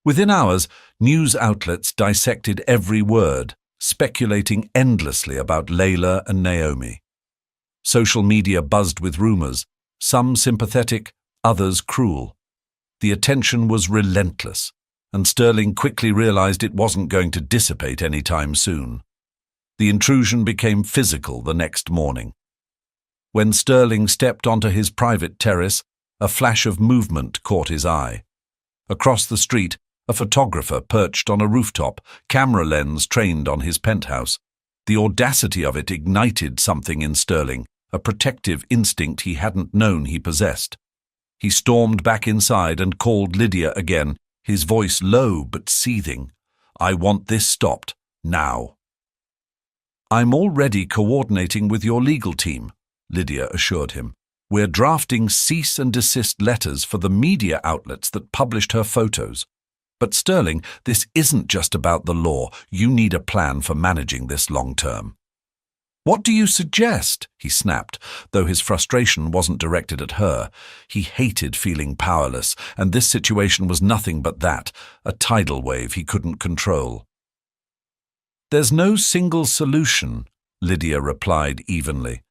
Within hours, news outlets dissected every word, speculating endlessly about Layla and Naomi. Social media buzzed with rumors, some sympathetic, others cruel. The attention was relentless, and Sterling quickly realized it wasn't going to dissipate anytime soon. The intrusion became physical the next morning. When Sterling stepped onto his private terrace, a flash of movement caught his eye. Across the street, a photographer perched on a rooftop, camera lens trained on his penthouse. The audacity of it ignited something in Sterling, a protective instinct he hadn't known he possessed. He stormed back inside and called Lydia again, his voice low but seething. I want this stopped, now. I'm already coordinating with your legal team, Lydia assured him. We're drafting cease and desist letters for the media outlets that published her photos. But Sterling, this isn't just about the law. You need a plan for managing this long term. What do you suggest? He snapped, though his frustration wasn't directed at her. He hated feeling powerless, and this situation was nothing but that, a tidal wave he couldn't control. There's no single solution, Lydia replied evenly.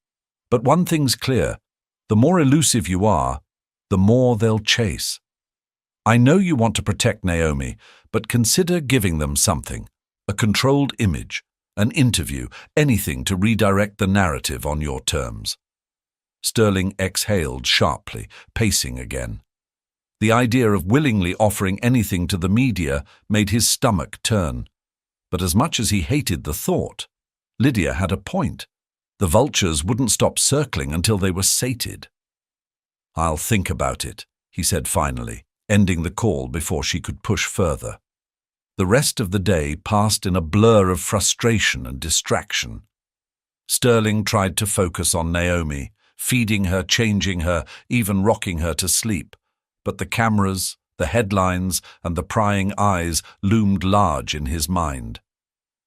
But one thing's clear. The more elusive you are, the more they'll chase. I know you want to protect Naomi, but consider giving them something, a controlled image, an interview, anything to redirect the narrative on your terms. Sterling exhaled sharply, pacing again. The idea of willingly offering anything to the media made his stomach turn. But as much as he hated the thought, Lydia had a point. The vultures wouldn't stop circling until they were sated. I'll think about it, he said finally, ending the call before she could push further. The rest of the day passed in a blur of frustration and distraction. Sterling tried to focus on Naomi, feeding her, changing her, even rocking her to sleep, but the cameras, the headlines, and the prying eyes loomed large in his mind.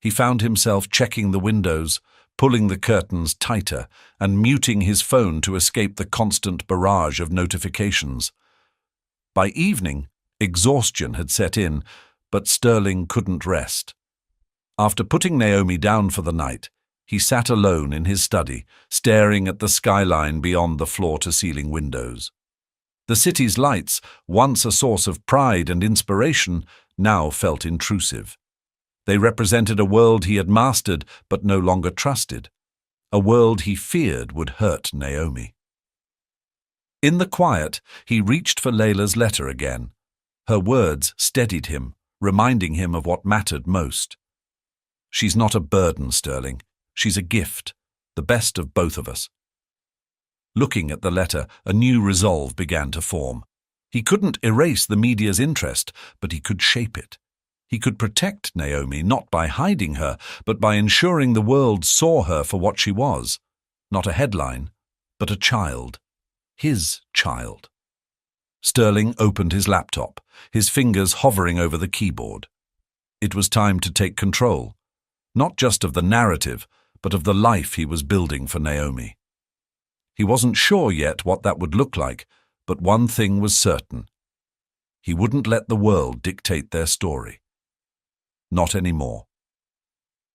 He found himself checking the windows, pulling the curtains tighter, and muting his phone to escape the constant barrage of notifications. By evening, exhaustion had set in, but Sterling couldn't rest. After putting Naomi down for the night, he sat alone in his study, staring at the skyline beyond the floor-to-ceiling windows. The city's lights, once a source of pride and inspiration, now felt intrusive. They represented a world he had mastered but no longer trusted, a world he feared would hurt Naomi. In the quiet, he reached for Layla's letter again. Her words steadied him, reminding him of what mattered most. "She's not a burden, Sterling. She's a gift, the best of both of us." Looking at the letter, a new resolve began to form. He couldn't erase the media's interest, but he could shape it. He could protect Naomi not by hiding her, but by ensuring the world saw her for what she was. Not a headline, but a child. His child. Sterling opened his laptop, his fingers hovering over the keyboard. It was time to take control, not just of the narrative, but of the life he was building for Naomi. He wasn't sure yet what that would look like, but one thing was certain. He wouldn't let the world dictate their story. Not anymore.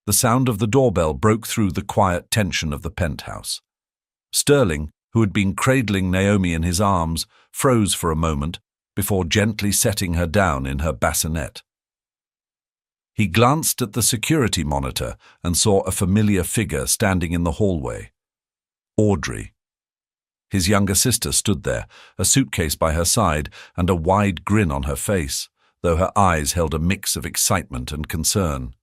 The sound of the doorbell broke through the quiet tension of the penthouse. Sterling, who had been cradling Naomi in his arms, froze for a moment before gently setting her down in her bassinet. He glanced at the security monitor and saw a familiar figure standing in the hallway. Audrey. His younger sister stood there, a suitcase by her side and a wide grin on her face, though her eyes held a mix of excitement and concern.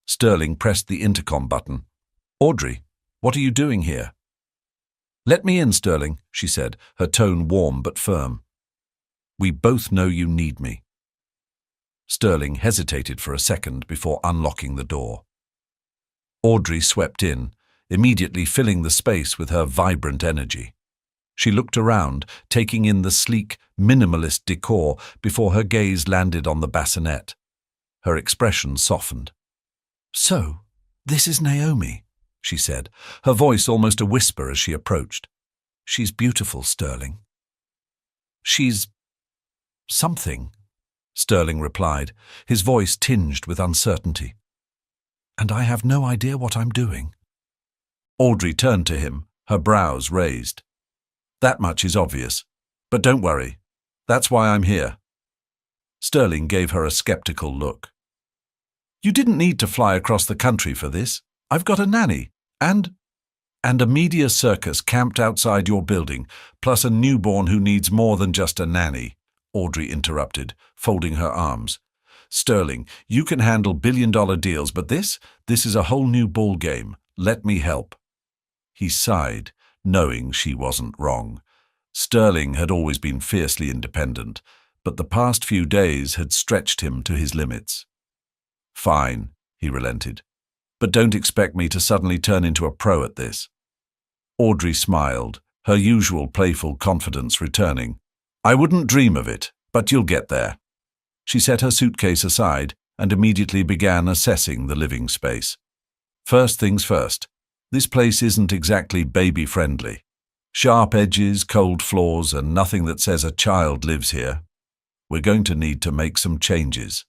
Sterling pressed the intercom button. "Audrey, what are you doing here?" "Let me in, Sterling," she said, her tone warm but firm. "We both know you need me." Sterling hesitated for a second before unlocking the door. Audrey swept in, immediately filling the space with her vibrant energy. She looked around, taking in the sleek, minimalist decor before her gaze landed on the bassinet. Her expression softened. "So, this is Naomi," she said, her voice almost a whisper as she approached. "She's beautiful, Sterling." "She's something," Sterling replied, his voice tinged with uncertainty. "And I have no idea what I'm doing." Audrey turned to him, her brows raised. "That much is obvious. But don't worry. That's why I'm here." Sterling gave her a skeptical look. "You didn't need to fly across the country for this. I've got a nanny, and a media circus camped outside your building, plus a newborn who needs more than just a nanny," Audrey interrupted, folding her arms. "Sterling, you can handle billion-dollar deals, but this is a whole new ball game. Let me help." He sighed, knowing she wasn't wrong. Sterling had always been fiercely independent, but the past few days had stretched him to his limits. "Fine," he relented, "but don't expect me to suddenly turn into a pro at this." Audrey smiled, her usual playful confidence returning. "I wouldn't dream of it, but you'll get there." She set her suitcase aside and immediately began assessing the living space. "First things first, this place isn't exactly baby-friendly. Sharp edges, cold floors, and nothing that says a child lives here. We're going to need to make some changes."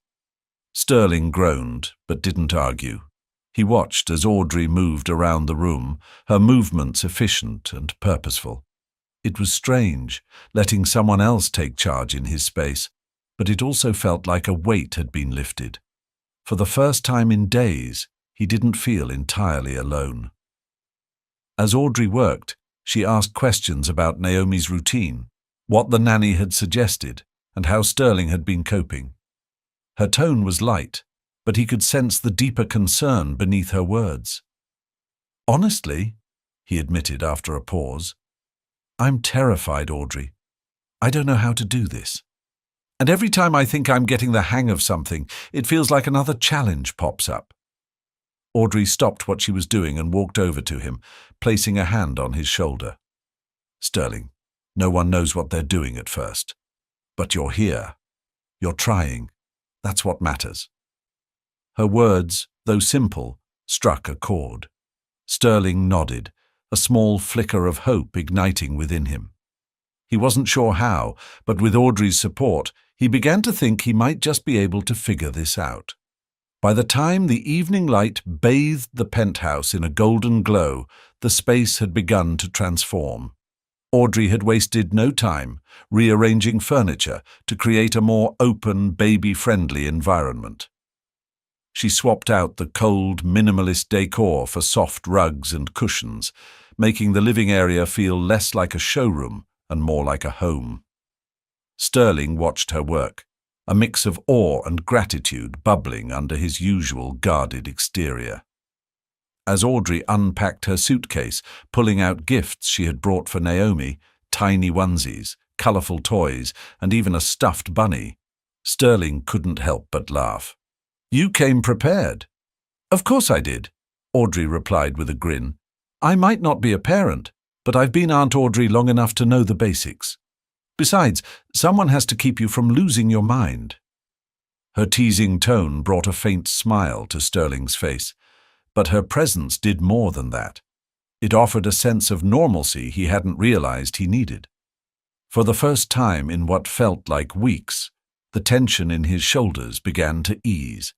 Sterling groaned, but didn't argue. He watched as Audrey moved around the room, her movements efficient and purposeful. It was strange, letting someone else take charge in his space, but it also felt like a weight had been lifted. For the first time in days, he didn't feel entirely alone. As Audrey worked, she asked questions about Naomi's routine, what the nanny had suggested, and how Sterling had been coping. Her tone was light, but he could sense the deeper concern beneath her words. "Honestly," he admitted after a pause, "I'm terrified, Audrey. I don't know how to do this. And every time I think I'm getting the hang of something, it feels like another challenge pops up." Audrey stopped what she was doing and walked over to him, placing a hand on his shoulder. "Sterling, no one knows what they're doing at first. But you're here. You're trying. That's what matters." Her words, though simple, struck a chord. Sterling nodded, a small flicker of hope igniting within him. He wasn't sure how, but with Audrey's support, he began to think he might just be able to figure this out. By the time the evening light bathed the penthouse in a golden glow, the space had begun to transform. Audrey had wasted no time rearranging furniture to create a more open, baby-friendly environment. She swapped out the cold, minimalist decor for soft rugs and cushions, making the living area feel less like a showroom and more like a home. Sterling watched her work, a mix of awe and gratitude bubbling under his usual guarded exterior. As Audrey unpacked her suitcase, pulling out gifts she had brought for Naomi, tiny onesies, colourful toys, and even a stuffed bunny, Sterling couldn't help but laugh. "You came prepared." "Of course I did," Audrey replied with a grin. "I might not be a parent, but I've been Aunt Audrey long enough to know the basics. Besides, someone has to keep you from losing your mind." Her teasing tone brought a faint smile to Sterling's face, but her presence did more than that. It offered a sense of normalcy he hadn't realized he needed. For the first time in what felt like weeks, the tension in his shoulders began to ease.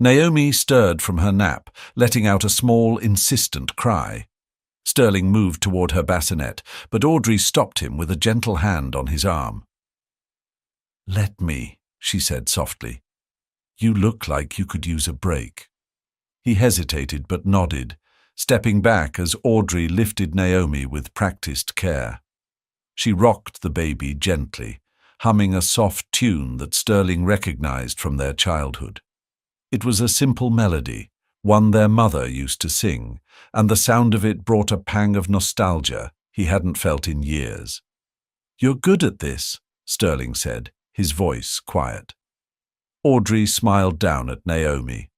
Naomi stirred from her nap, letting out a small, insistent cry. Sterling moved toward her bassinet, but Audrey stopped him with a gentle hand on his arm. "Let me," she said softly. "You look like you could use a break." He hesitated but nodded, stepping back as Audrey lifted Naomi with practiced care. She rocked the baby gently, humming a soft tune that Sterling recognized from their childhood. It was a simple melody, one their mother used to sing, and the sound of it brought a pang of nostalgia he hadn't felt in years. "You're good at this," Sterling said, his voice quiet. Audrey smiled down at Naomi.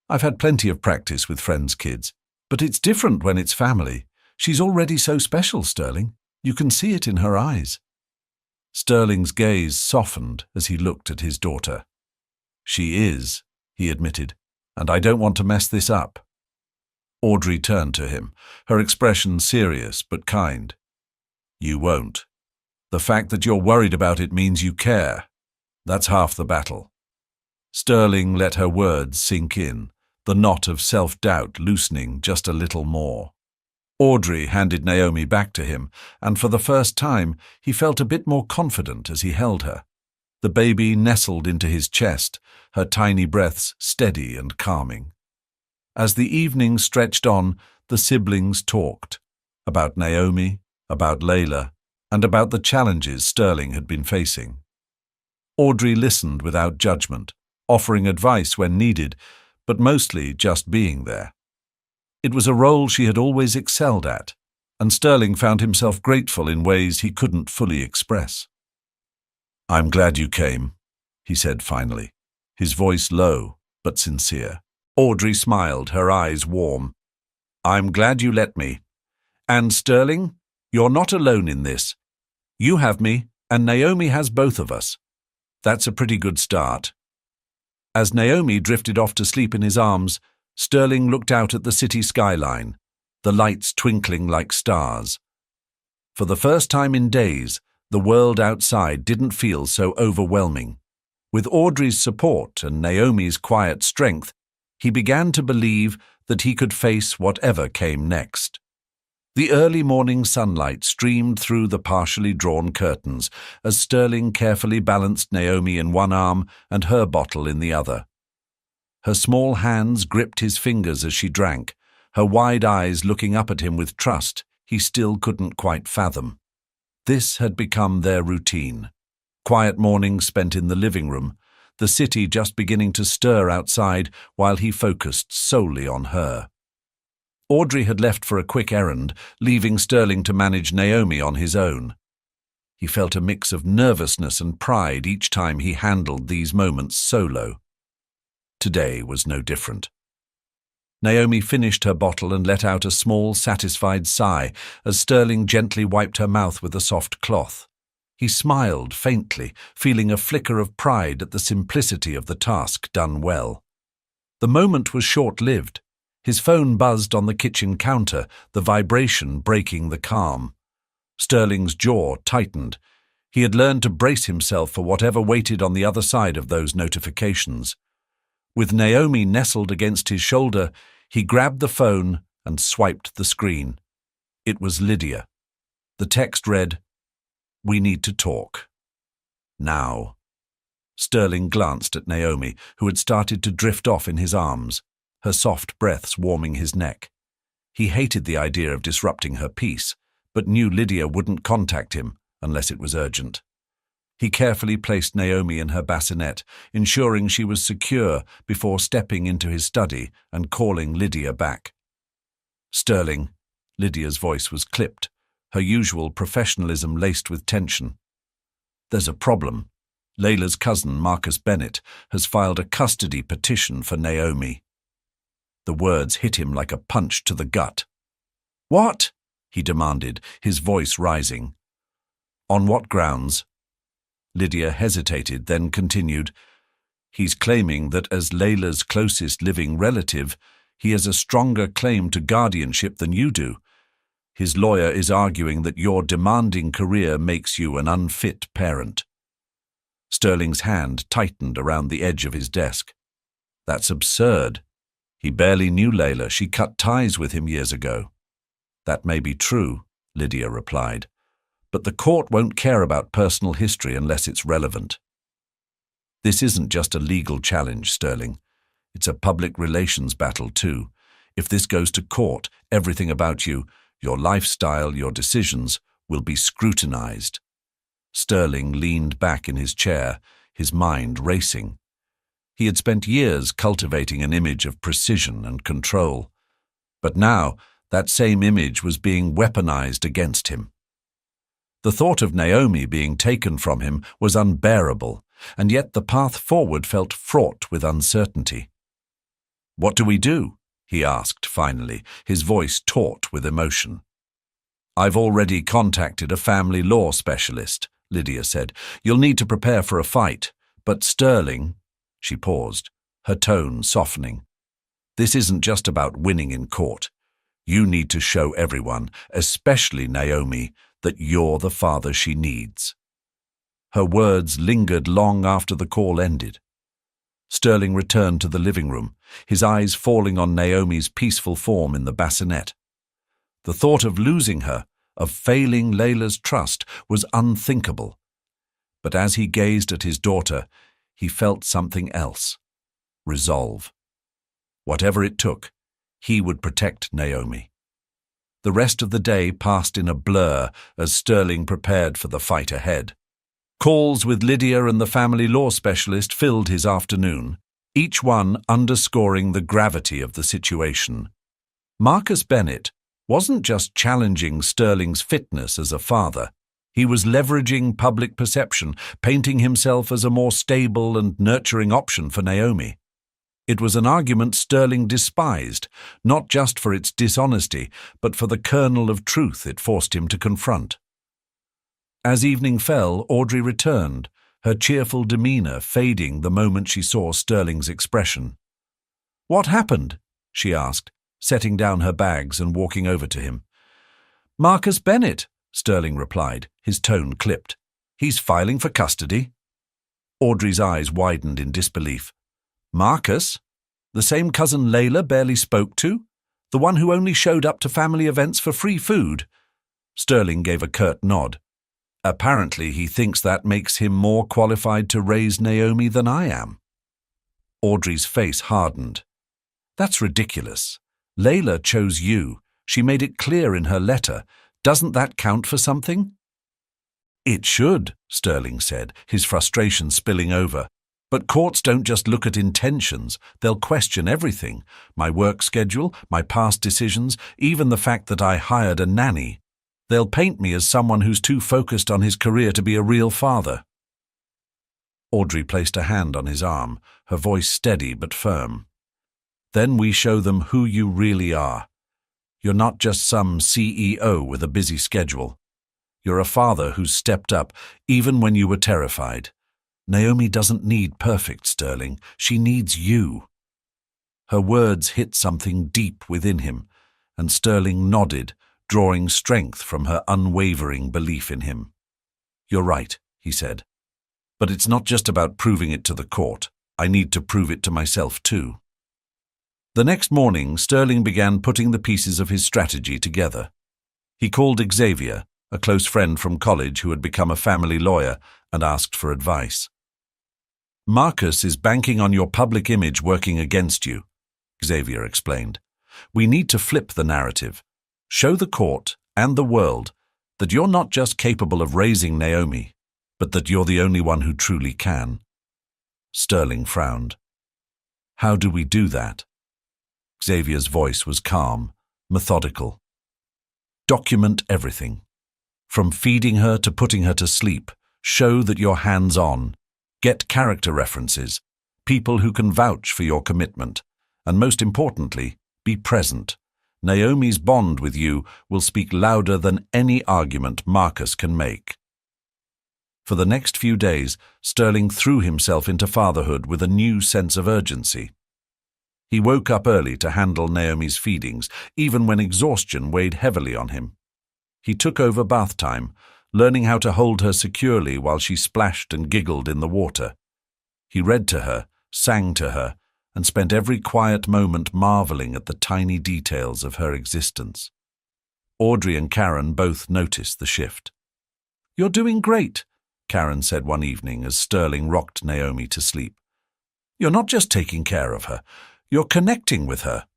"I've had plenty of practice with friends' kids, but it's different when it's family. She's already so special, Sterling. You can see it in her eyes." Sterling's gaze softened as he looked at his daughter. "She is," he admitted, "and I don't want to mess this up." Audrey turned to him, her expression serious but kind. "You won't. The fact that you're worried about it means you care. That's half the battle." Sterling let her words sink in, the knot of self-doubt loosening just a little more. Audrey handed Naomi back to him, and for the first time he felt a bit more confident as he held her. The baby nestled into his chest, her tiny breaths steady and calming. As the evening stretched on, the siblings talked about Naomi, about Layla, and about the challenges Sterling had been facing. Audrey listened without judgment, offering advice when needed, but mostly just being there. It was a role she had always excelled at, and Sterling found himself grateful in ways he couldn't fully express. "I'm glad you came," he said finally, his voice low but sincere. Audrey smiled, her eyes warm. "I'm glad you let me. And Sterling, you're not alone in this. You have me, and Naomi has both of us. That's a pretty good start." As Naomi drifted off to sleep in his arms, Sterling looked out at the city skyline, the lights twinkling like stars. For the first time in days, the world outside didn't feel so overwhelming. With Audrey's support and Naomi's quiet strength, he began to believe that he could face whatever came next. The early morning sunlight streamed through the partially drawn curtains as Sterling carefully balanced Naomi in one arm and her bottle in the other. Her small hands gripped his fingers as she drank, her wide eyes looking up at him with trust he still couldn't quite fathom. This had become their routine. Quiet mornings spent in the living room, the city just beginning to stir outside while he focused solely on her. Audrey had left for a quick errand, leaving Sterling to manage Naomi on his own. He felt a mix of nervousness and pride each time he handled these moments solo. Today was no different. Naomi finished her bottle and let out a small, satisfied sigh as Sterling gently wiped her mouth with a soft cloth. He smiled faintly, feeling a flicker of pride at the simplicity of the task done well. The moment was short-lived. His phone buzzed on the kitchen counter, the vibration breaking the calm. Sterling's jaw tightened. He had learned to brace himself for whatever waited on the other side of those notifications. With Naomi nestled against his shoulder, he grabbed the phone and swiped the screen. It was Lydia. The text read, "We need to talk. Now." Sterling glanced at Naomi, who had started to drift off in his arms, her soft breaths warming his neck. He hated the idea of disrupting her peace, but knew Lydia wouldn't contact him unless it was urgent. He carefully placed Naomi in her bassinet, ensuring she was secure before stepping into his study and calling Lydia back. "Sterling," Lydia's voice was clipped, her usual professionalism laced with tension. "There's a problem. Layla's cousin, Marcus Bennett, has filed a custody petition for Naomi." The words hit him like a punch to the gut. "What?" he demanded, his voice rising. "On what grounds?" Lydia hesitated, then continued. "He's claiming that as Layla's closest living relative, he has a stronger claim to guardianship than you do. His lawyer is arguing that your demanding career makes you an unfit parent." Sterling's hand tightened around the edge of his desk. "That's absurd. He barely knew Layla. She cut ties with him years ago." "That may be true," Lydia replied, "but the court won't care about personal history unless it's relevant." "This isn't just a legal challenge, Sterling. It's a public relations battle, too. If this goes to court, everything about you, your lifestyle, your decisions, will be scrutinized." Sterling leaned back in his chair, his mind racing. He had spent years cultivating an image of precision and control. But now, that same image was being weaponized against him. The thought of Naomi being taken from him was unbearable, and yet the path forward felt fraught with uncertainty. "What do we do?" he asked finally, his voice taut with emotion. "I've already contacted a family law specialist," Lydia said. "You'll need to prepare for a fight. But Sterling—" She paused, her tone softening. "This isn't just about winning in court. You need to show everyone, especially Naomi, that you're the father she needs." Her words lingered long after the call ended. Sterling returned to the living room, his eyes falling on Naomi's peaceful form in the bassinet. The thought of losing her, of failing Layla's trust, was unthinkable. But as he gazed at his daughter, he felt something else: resolve. Whatever it took, he would protect Naomi. The rest of the day passed in a blur as Sterling prepared for the fight ahead. Calls with Lydia and the family law specialist filled his afternoon, each one underscoring the gravity of the situation. Marcus Bennett wasn't just challenging Sterling's fitness as a father. He was leveraging public perception, painting himself as a more stable and nurturing option for Naomi. It was an argument Sterling despised, not just for its dishonesty, but for the kernel of truth it forced him to confront. As evening fell, Audrey returned, her cheerful demeanor fading the moment she saw Sterling's expression. "What happened?" she asked, setting down her bags and walking over to him. "Marcus Bennett," Sterling replied, his tone clipped. "He's filing for custody." Audrey's eyes widened in disbelief. "Marcus? The same cousin Layla barely spoke to? The one who only showed up to family events for free food?" Sterling gave a curt nod. "Apparently he thinks that makes him more qualified to raise Naomi than I am." Audrey's face hardened. "That's ridiculous. Layla chose you. She made it clear in her letter. Doesn't that count for something?" "It should," Sterling said, his frustration spilling over. "But courts don't just look at intentions. They'll question everything. My work schedule, my past decisions, even the fact that I hired a nanny. They'll paint me as someone who's too focused on his career to be a real father." Audrey placed a hand on his arm, her voice steady but firm. "Then we show them who you really are. You're not just some CEO with a busy schedule. You're a father who's stepped up, even when you were terrified. Naomi doesn't need perfect, Sterling. She needs you." Her words hit something deep within him, and Sterling nodded, drawing strength from her unwavering belief in him. "You're right," he said. "But it's not just about proving it to the court. I need to prove it to myself too. The next morning, Sterling began putting the pieces of his strategy together. He called Xavier, a close friend from college who had become a family lawyer, and asked for advice. "Marcus is banking on your public image working against you," Xavier explained. "We need to flip the narrative. Show the court and the world that you're not just capable of raising Naomi, but that you're the only one who truly can." Sterling frowned. "How do we do that?" Xavier's voice was calm, methodical. "Document everything. From feeding her to putting her to sleep, show that you're hands-on. Get character references, people who can vouch for your commitment, and most importantly, be present. Naomi's bond with you will speak louder than any argument Marcus can make." For the next few days, Sterling threw himself into fatherhood with a new sense of urgency. He woke up early to handle Naomi's feedings, even when exhaustion weighed heavily on him. He took over bath time, learning how to hold her securely while she splashed and giggled in the water. He read to her, sang to her, and spent every quiet moment marveling at the tiny details of her existence. Audrey and Karen both noticed the shift. "You're doing great," Karen said one evening as Sterling rocked Naomi to sleep. "You're not just taking care of her, you're connecting with her."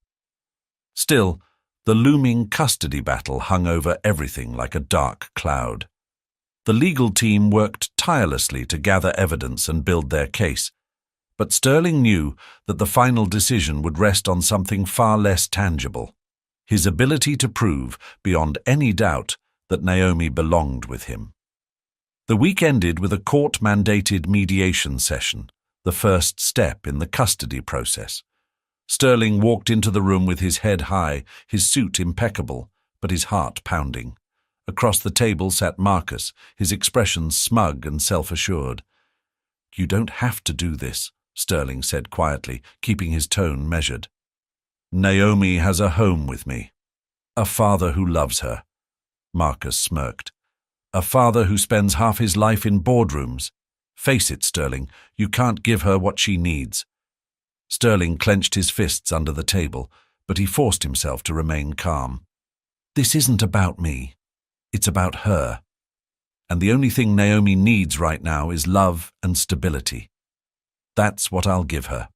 Still, the looming custody battle hung over everything like a dark cloud. The legal team worked tirelessly to gather evidence and build their case, but Sterling knew that the final decision would rest on something far less tangible: his ability to prove, beyond any doubt, that Naomi belonged with him. The week ended with a court-mandated mediation session, the first step in the custody process. Sterling walked into the room with his head high, his suit impeccable, but his heart pounding. Across the table sat Marcus, his expression smug and self-assured. "You don't have to do this," Sterling said quietly, keeping his tone measured. "Naomi has a home with me. A father who loves her." Marcus smirked. "A father who spends half his life in boardrooms. Face it, Sterling, you can't give her what she needs." Sterling clenched his fists under the table, but he forced himself to remain calm. "This isn't about me. It's about her. And the only thing Naomi needs right now is love and stability. That's what I'll give her."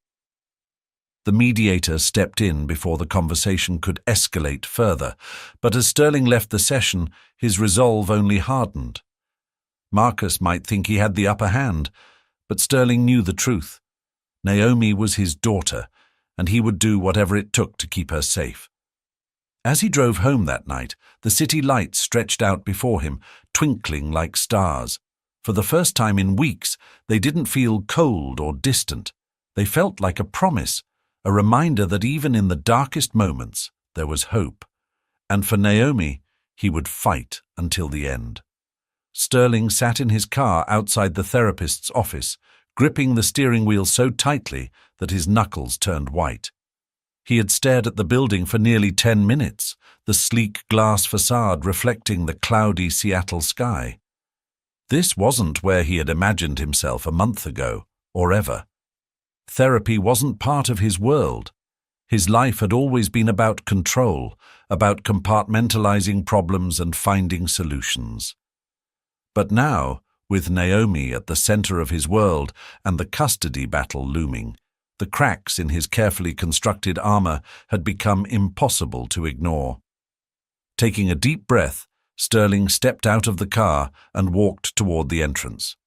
The mediator stepped in before the conversation could escalate further, but as Sterling left the session, his resolve only hardened. Marcus might think he had the upper hand, but Sterling knew the truth. Naomi was his daughter, and he would do whatever it took to keep her safe. As he drove home that night, the city lights stretched out before him, twinkling like stars. For the first time in weeks, they didn't feel cold or distant. They felt like a promise, a reminder that even in the darkest moments, there was hope. And for Naomi, he would fight until the end. Sterling sat in his car outside the therapist's office, gripping the steering wheel so tightly that his knuckles turned white. He had stared at the building for nearly 10 minutes, the sleek glass facade reflecting the cloudy Seattle sky. This wasn't where he had imagined himself a month ago, or ever. Therapy wasn't part of his world. His life had always been about control, about compartmentalizing problems and finding solutions. But now, with Naomi at the center of his world and the custody battle looming, the cracks in his carefully constructed armor had become impossible to ignore. Taking a deep breath, Sterling stepped out of the car and walked toward the entrance.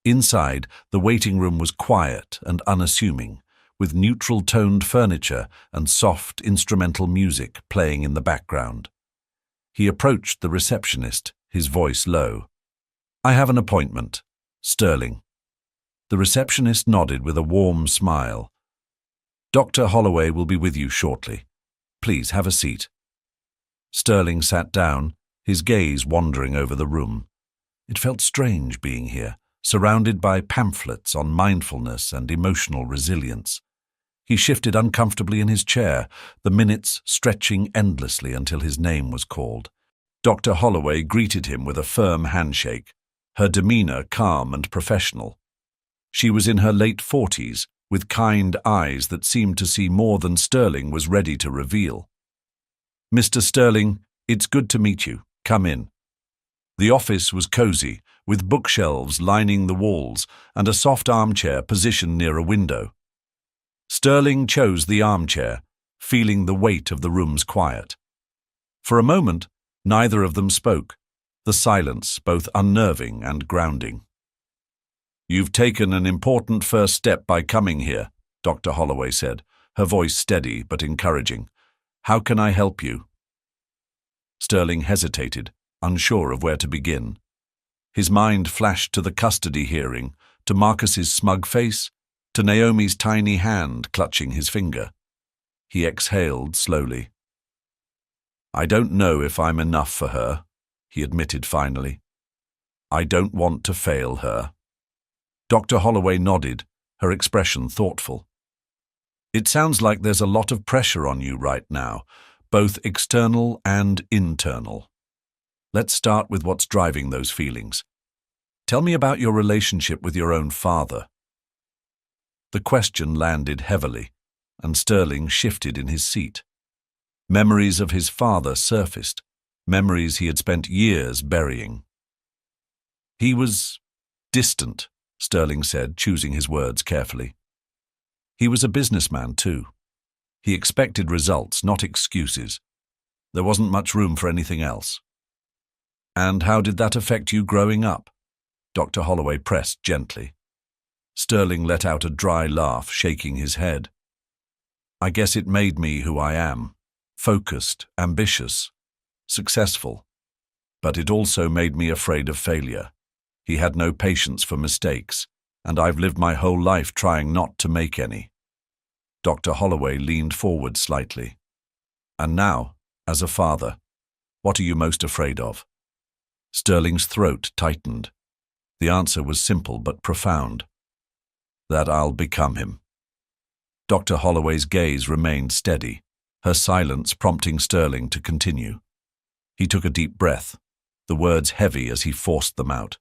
Inside, the waiting room was quiet and unassuming, with neutral-toned furniture and soft instrumental music playing in the background. He approached the receptionist, his voice low. "I have an appointment. Sterling." The receptionist nodded with a warm smile. "Dr. Holloway will be with you shortly. Please have a seat." Sterling sat down, his gaze wandering over the room. It felt strange being here, surrounded by pamphlets on mindfulness and emotional resilience. He shifted uncomfortably in his chair, the minutes stretching endlessly until his name was called. Dr. Holloway greeted him with a firm handshake, her demeanor calm and professional. She was in her late 40s, with kind eyes that seemed to see more than Sterling was ready to reveal. "Mr. Sterling, it's good to meet you. Come in." The office was cozy, with bookshelves lining the walls and a soft armchair positioned near a window. Sterling chose the armchair, feeling the weight of the room's quiet. For a moment, neither of them spoke, the silence both unnerving and grounding. "You've taken an important first step by coming here," Dr. Holloway said, her voice steady but encouraging. "How can I help you?" Sterling hesitated, unsure of where to begin. His mind flashed to the custody hearing, to Marcus's smug face, to Naomi's tiny hand clutching his finger. He exhaled slowly. "I don't know if I'm enough for her," he admitted finally. "I don't want to fail her." Dr. Holloway nodded, her expression thoughtful. "It sounds like there's a lot of pressure on you right now, both external and internal. Let's start with what's driving those feelings. Tell me about your relationship with your own father." The question landed heavily, and Sterling shifted in his seat. Memories of his father surfaced, memories he had spent years burying. "He was distant," Sterling said, choosing his words carefully. "He was a businessman too. He expected results, not excuses. There wasn't much room for anything else." "And how did that affect you growing up?" Dr. Holloway pressed gently. Sterling let out a dry laugh, shaking his head. "I guess it made me who I am, focused, ambitious, successful. But it also made me afraid of failure. He had no patience for mistakes, and I've lived my whole life trying not to make any." Dr. Holloway leaned forward slightly. "And now, as a father, what are you most afraid of?" Sterling's throat tightened. The answer was simple but profound. "That I'll become him." Dr. Holloway's gaze remained steady, her silence prompting Sterling to continue. He took a deep breath, the words heavy as he forced them out.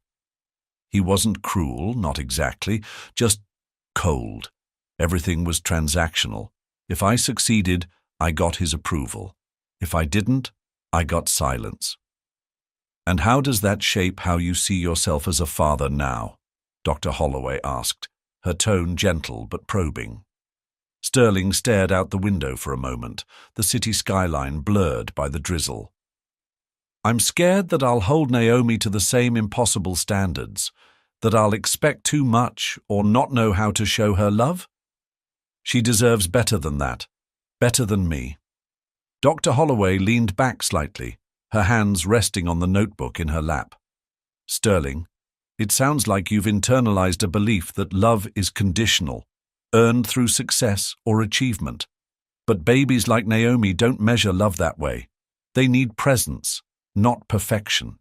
He wasn't cruel, not exactly, just cold. Everything was transactional. If I succeeded, I got his approval. If I didn't, I got silence. "And how does that shape how you see yourself as a father now?" Dr. Holloway asked, her tone gentle but probing. Sterling stared out the window for a moment, the city skyline blurred by the drizzle. "I'm scared that I'll hold Naomi to the same impossible standards, that I'll expect too much or not know how to show her love. She deserves better than that, better than me." Dr. Holloway leaned back slightly, her hands resting on the notebook in her lap. "Sterling, it sounds like you've internalized a belief that love is conditional, earned through success or achievement. But babies like Naomi don't measure love that way. They need presence, not perfection."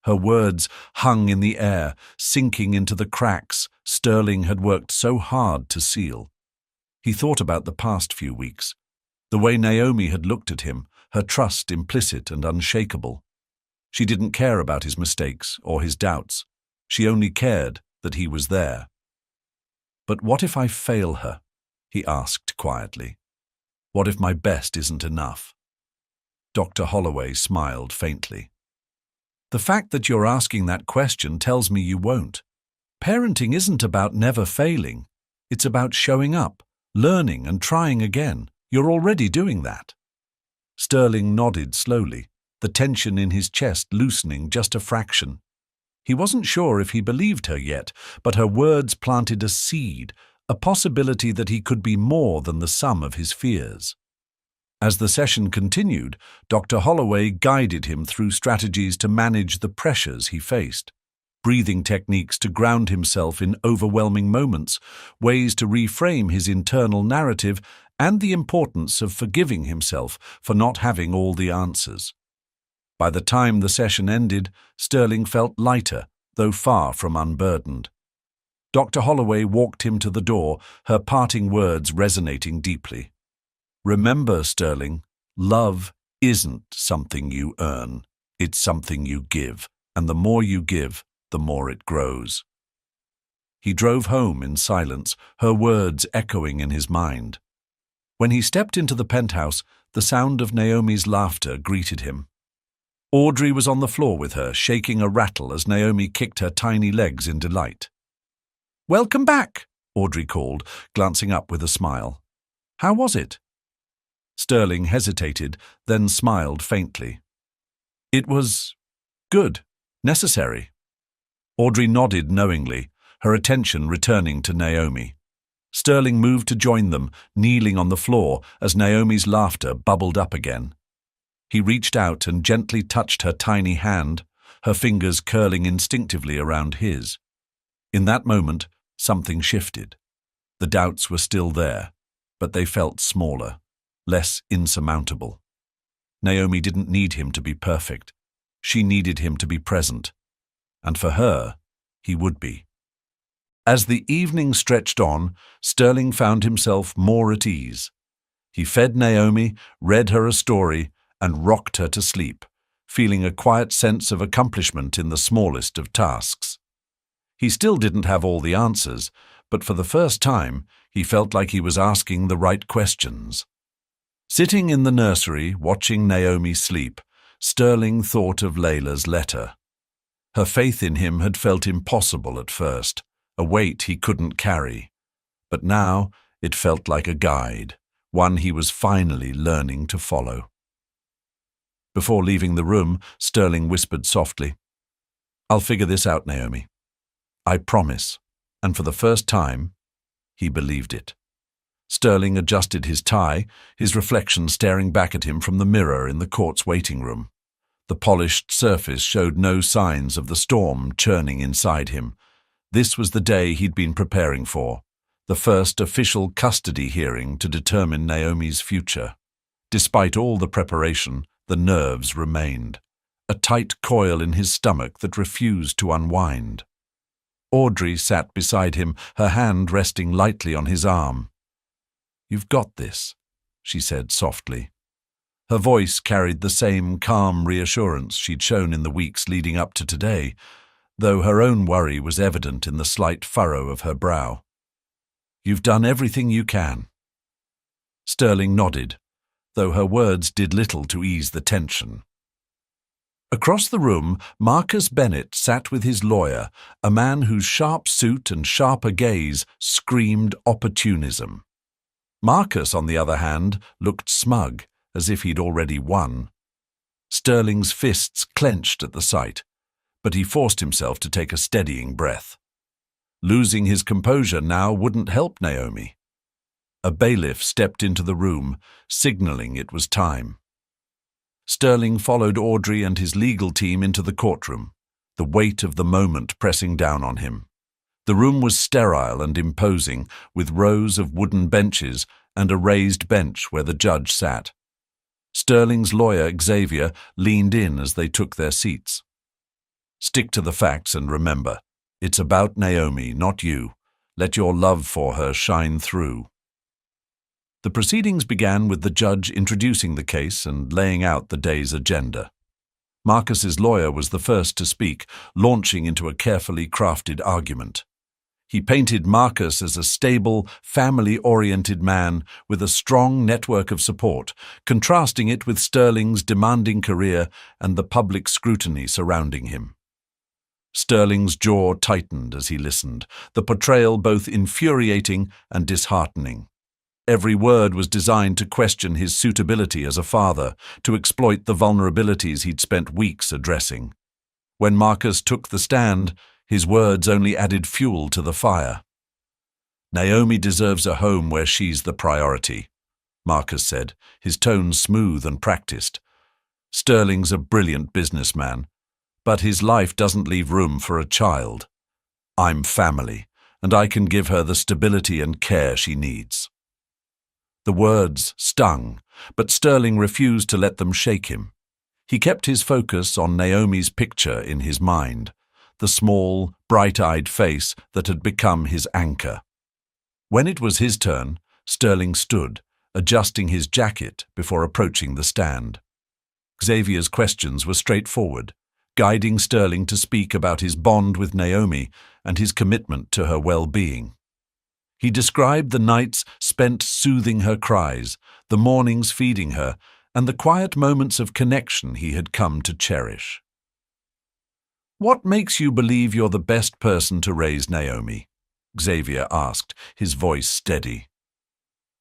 Her words hung in the air, sinking into the cracks Sterling had worked so hard to seal. He thought about the past few weeks, the way Naomi had looked at him, her trust implicit and unshakable. She didn't care about his mistakes or his doubts. She only cared that he was there. "But what if I fail her?" he asked quietly. "What if my best isn't enough?" Dr. Holloway smiled faintly. "The fact that you're asking that question tells me you won't. Parenting isn't about never failing. It's about showing up, learning and trying again. You're already doing that." Sterling nodded slowly, the tension in his chest loosening just a fraction. He wasn't sure if he believed her yet, but her words planted a seed, a possibility that he could be more than the sum of his fears. As the session continued, Dr. Holloway guided him through strategies to manage the pressures he faced. Breathing techniques to ground himself in overwhelming moments, ways to reframe his internal narrative, and the importance of forgiving himself for not having all the answers. By the time the session ended, Sterling felt lighter, though far from unburdened. Dr. Holloway walked him to the door, her parting words resonating deeply. "Remember, Sterling, love isn't something you earn. It's something you give, and the more you give, the more it grows." He drove home in silence, her words echoing in his mind. When he stepped into the penthouse, the sound of Naomi's laughter greeted him. Audrey was on the floor with her, shaking a rattle as Naomi kicked her tiny legs in delight. "Welcome back," Audrey called, glancing up with a smile. "How was it?" Sterling hesitated, then smiled faintly. "It was good, necessary." Audrey nodded knowingly, her attention returning to Naomi. Sterling moved to join them, kneeling on the floor as Naomi's laughter bubbled up again. He reached out and gently touched her tiny hand, her fingers curling instinctively around his. In that moment, something shifted. The doubts were still there, but they felt smaller, less insurmountable. Naomi didn't need him to be perfect. She needed him to be present. And for her, he would be. As the evening stretched on, Sterling found himself more at ease. He fed Naomi, read her a story, and rocked her to sleep, feeling a quiet sense of accomplishment in the smallest of tasks. He still didn't have all the answers, but for the first time, he felt like he was asking the right questions. Sitting in the nursery, watching Naomi sleep, Sterling thought of Layla's letter. Her faith in him had felt impossible at first, a weight he couldn't carry. But now it felt like a guide, one he was finally learning to follow. Before leaving the room, Sterling whispered softly, "I'll figure this out, Naomi. I promise." And for the first time, he believed it. Sterling adjusted his tie, his reflection staring back at him from the mirror in the court's waiting room. The polished surface showed no signs of the storm churning inside him. This was the day he'd been preparing for, the first official custody hearing to determine Naomi's future. Despite all the preparation, the nerves remained, a tight coil in his stomach that refused to unwind. Audrey sat beside him, her hand resting lightly on his arm. "You've got this," she said softly. Her voice carried the same calm reassurance she'd shown in the weeks leading up to today, though her own worry was evident in the slight furrow of her brow. "You've done everything you can." Sterling nodded, though her words did little to ease the tension. Across the room, Marcus Bennett sat with his lawyer, a man whose sharp suit and sharper gaze screamed opportunism. Marcus, on the other hand, looked smug, as if he'd already won. Sterling's fists clenched at the sight, but he forced himself to take a steadying breath. Losing his composure now wouldn't help Naomi. A bailiff stepped into the room, signaling it was time. Sterling followed Audrey and his legal team into the courtroom, the weight of the moment pressing down on him. The room was sterile and imposing, with rows of wooden benches and a raised bench where the judge sat. Sterling's lawyer, Xavier, leaned in as they took their seats. "Stick to the facts and remember, it's about Naomi, not you. Let your love for her shine through." The proceedings began with the judge introducing the case and laying out the day's agenda. Marcus's lawyer was the first to speak, launching into a carefully crafted argument. He painted Marcus as a stable, family-oriented man with a strong network of support, contrasting it with Sterling's demanding career and the public scrutiny surrounding him. Sterling's jaw tightened as he listened, the portrayal both infuriating and disheartening. Every word was designed to question his suitability as a father, to exploit the vulnerabilities he'd spent weeks addressing. When Marcus took the stand, his words only added fuel to the fire. "Naomi deserves a home where she's the priority," Marcus said, his tone smooth and practiced. "Sterling's a brilliant businessman, but his life doesn't leave room for a child. I'm family, and I can give her the stability and care she needs." The words stung, but Sterling refused to let them shake him. He kept his focus on Naomi's picture in his mind, the small, bright-eyed face that had become his anchor. When it was his turn, Sterling stood, adjusting his jacket before approaching the stand. Xavier's questions were straightforward, guiding Sterling to speak about his bond with Naomi and his commitment to her well-being. He described the nights spent soothing her cries, the mornings feeding her, and the quiet moments of connection he had come to cherish. "What makes you believe you're the best person to raise Naomi?" Xavier asked, his voice steady.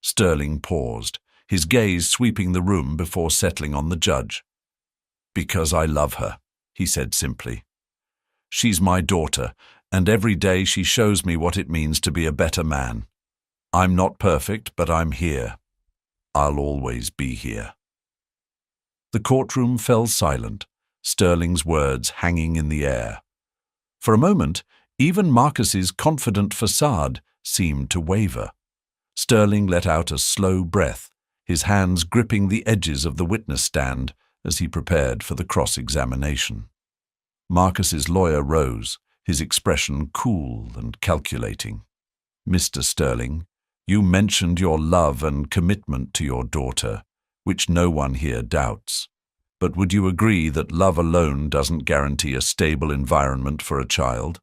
Sterling paused, his gaze sweeping the room before settling on the judge. "Because I love her," he said simply. "She's my daughter, and every day she shows me what it means to be a better man. I'm not perfect, but I'm here. I'll always be here." The courtroom fell silent, Sterling's words hanging in the air. For a moment, even Marcus's confident facade seemed to waver. Sterling let out a slow breath, his hands gripping the edges of the witness stand as he prepared for the cross-examination. Marcus's lawyer rose, his expression cool and calculating. "Mr. Sterling, you mentioned your love and commitment to your daughter, which no one here doubts. But would you agree that love alone doesn't guarantee a stable environment for a child?"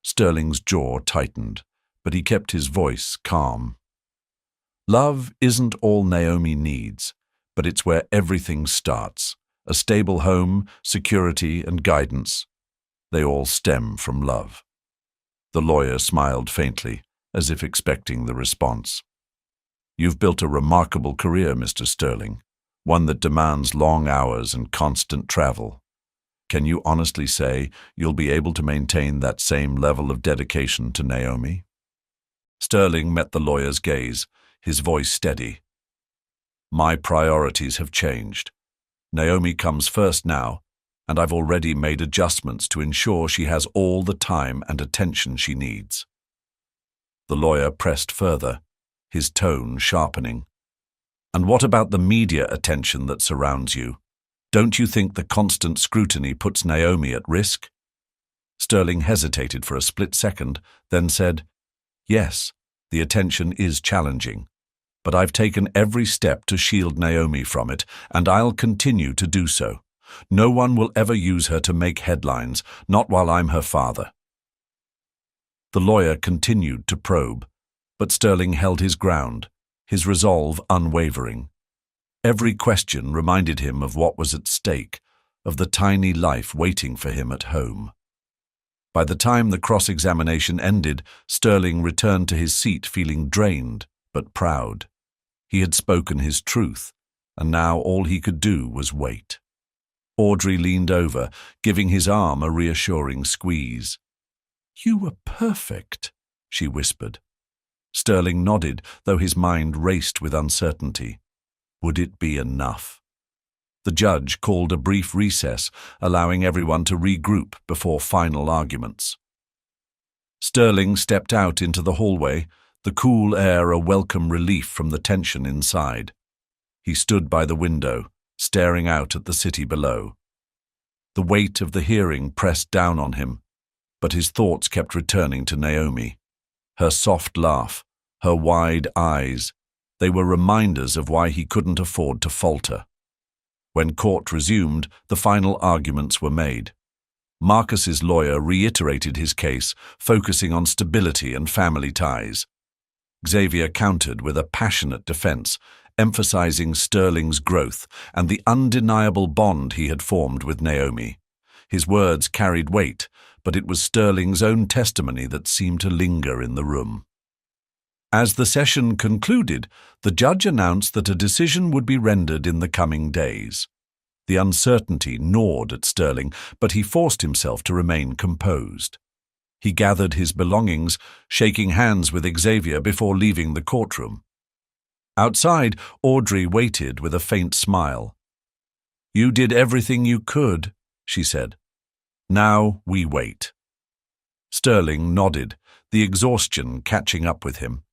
Sterling's jaw tightened, but he kept his voice calm. "Love isn't all Naomi needs, but it's where everything starts. A stable home, security, and guidance. They all stem from love." The lawyer smiled faintly, as if expecting the response. "You've built a remarkable career, Mr. Sterling, one that demands long hours and constant travel. Can you honestly say you'll be able to maintain that same level of dedication to Naomi?" Sterling met the lawyer's gaze, his voice steady. "My priorities have changed. Naomi comes first now, and I've already made adjustments to ensure she has all the time and attention she needs." The lawyer pressed further, his tone sharpening. "And what about the media attention that surrounds you? Don't you think the constant scrutiny puts Naomi at risk?" Sterling hesitated for a split second, then said, "Yes, the attention is challenging. But I've taken every step to shield Naomi from it, and I'll continue to do so. No one will ever use her to make headlines, not while I'm her father." The lawyer continued to probe, but Sterling held his ground, his resolve unwavering. Every question reminded him of what was at stake, of the tiny life waiting for him at home. By the time the cross-examination ended, Sterling returned to his seat feeling drained but proud. He had spoken his truth, and now all he could do was wait. Audrey leaned over, giving his arm a reassuring squeeze. "You were perfect," she whispered. Sterling nodded, though his mind raced with uncertainty. Would it be enough? The judge called a brief recess, allowing everyone to regroup before final arguments. Sterling stepped out into the hallway, the cool air a welcome relief from the tension inside. He stood by the window, staring out at the city below. The weight of the hearing pressed down on him, but his thoughts kept returning to Naomi. Her soft laugh, her wide eyes, they were reminders of why he couldn't afford to falter. When court resumed, the final arguments were made. Marcus's lawyer reiterated his case, focusing on stability and family ties. Xavier countered with a passionate defense, emphasizing Sterling's growth and the undeniable bond he had formed with Naomi. His words carried weight, but it was Sterling's own testimony that seemed to linger in the room. As the session concluded, the judge announced that a decision would be rendered in the coming days. The uncertainty gnawed at Sterling, but he forced himself to remain composed. He gathered his belongings, shaking hands with Xavier before leaving the courtroom. Outside, Audrey waited with a faint smile. "You did everything you could," she said. "Now we wait." Sterling nodded, the exhaustion catching up with him.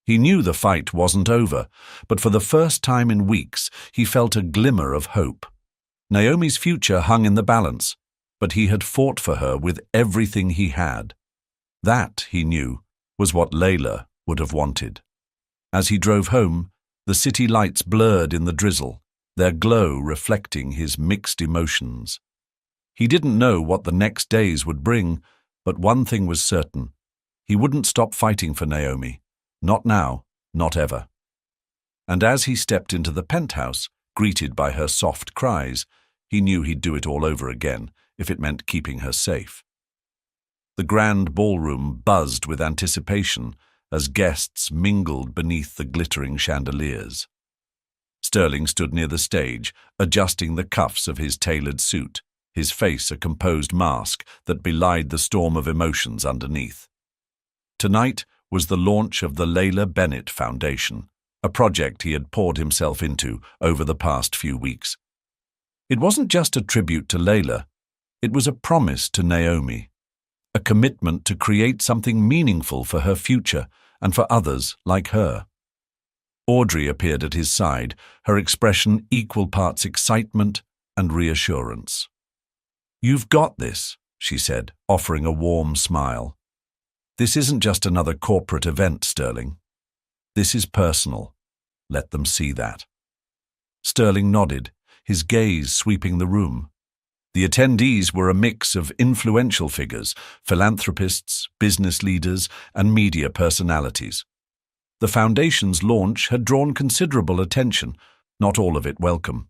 He knew the fight wasn't over, but for the first time in weeks, he felt a glimmer of hope. Naomi's future hung in the balance, but he had fought for her with everything he had. That, he knew, was what Layla would have wanted. As he drove home, the city lights blurred in the drizzle, their glow reflecting his mixed emotions. He didn't know what the next days would bring, But one thing was certain. He wouldn't stop fighting for Naomi. Not now, not ever. And as he stepped into the penthouse, greeted by her soft cries, he knew he'd do it all over again if it meant keeping her safe. The grand ballroom buzzed with anticipation as guests mingled beneath the glittering chandeliers. Sterling stood near the stage, adjusting the cuffs of his tailored suit, his face a composed mask that belied the storm of emotions underneath. Tonight was the launch of the Layla Bennett Foundation, a project he had poured himself into over the past few weeks. It wasn't just a tribute to Layla, it was a promise to Naomi, a commitment to create something meaningful for her future and for others like her. Audrey appeared at his side, her expression equal parts excitement and reassurance. "You've got this," she said, offering a warm smile. "This isn't just another corporate event, Sterling. This is personal. Let them see that." Sterling nodded, his gaze sweeping the room. The attendees were a mix of influential figures, philanthropists, business leaders, and media personalities. The foundation's launch had drawn considerable attention, not all of it welcome.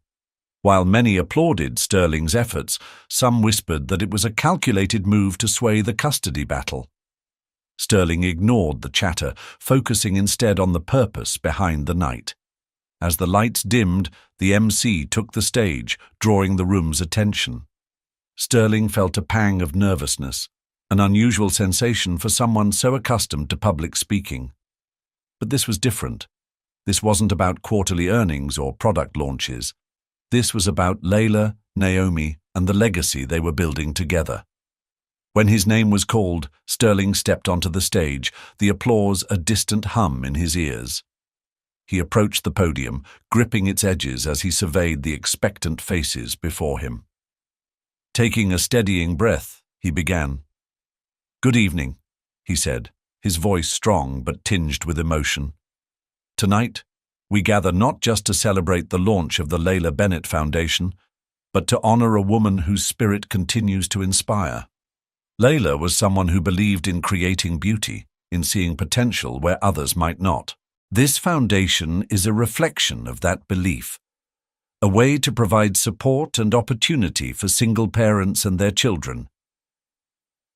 While many applauded Sterling's efforts, some whispered that it was a calculated move to sway the custody battle. Sterling ignored the chatter, focusing instead on the purpose behind the night. As the lights dimmed, the MC took the stage, drawing the room's attention. Sterling felt a pang of nervousness, an unusual sensation for someone so accustomed to public speaking. But this was different. This wasn't about quarterly earnings or product launches. This was about Layla, Naomi, and the legacy they were building together. When his name was called, Sterling stepped onto the stage, the applause a distant hum in his ears. He approached the podium, gripping its edges as he surveyed the expectant faces before him. Taking a steadying breath, he began. "Good evening," he said, his voice strong but tinged with emotion. "Tonight, we gather not just to celebrate the launch of the Layla Bennett Foundation, but to honor a woman whose spirit continues to inspire. Layla was someone who believed in creating beauty, in seeing potential where others might not. This foundation is a reflection of that belief, a way to provide support and opportunity for single parents and their children."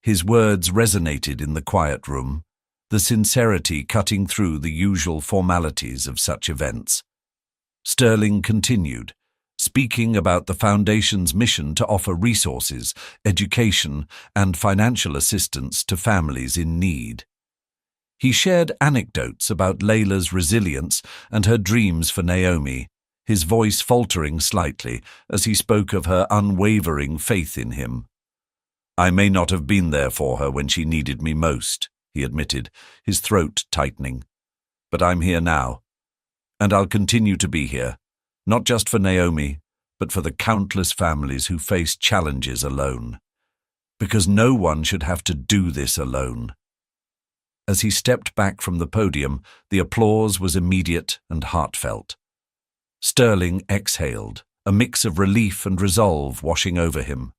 His words resonated in the quiet room, the sincerity cutting through the usual formalities of such events. Sterling continued, speaking about the Foundation's mission to offer resources, education, and financial assistance to families in need. He shared anecdotes about Layla's resilience and her dreams for Naomi, his voice faltering slightly as he spoke of her unwavering faith in him. "I may not have been there for her when she needed me most," he admitted, his throat tightening. "But I'm here now, and I'll continue to be here, not just for Naomi, but for the countless families who face challenges alone. Because no one should have to do this alone." As he stepped back from the podium, the applause was immediate and heartfelt. Sterling exhaled, a mix of relief and resolve washing over him.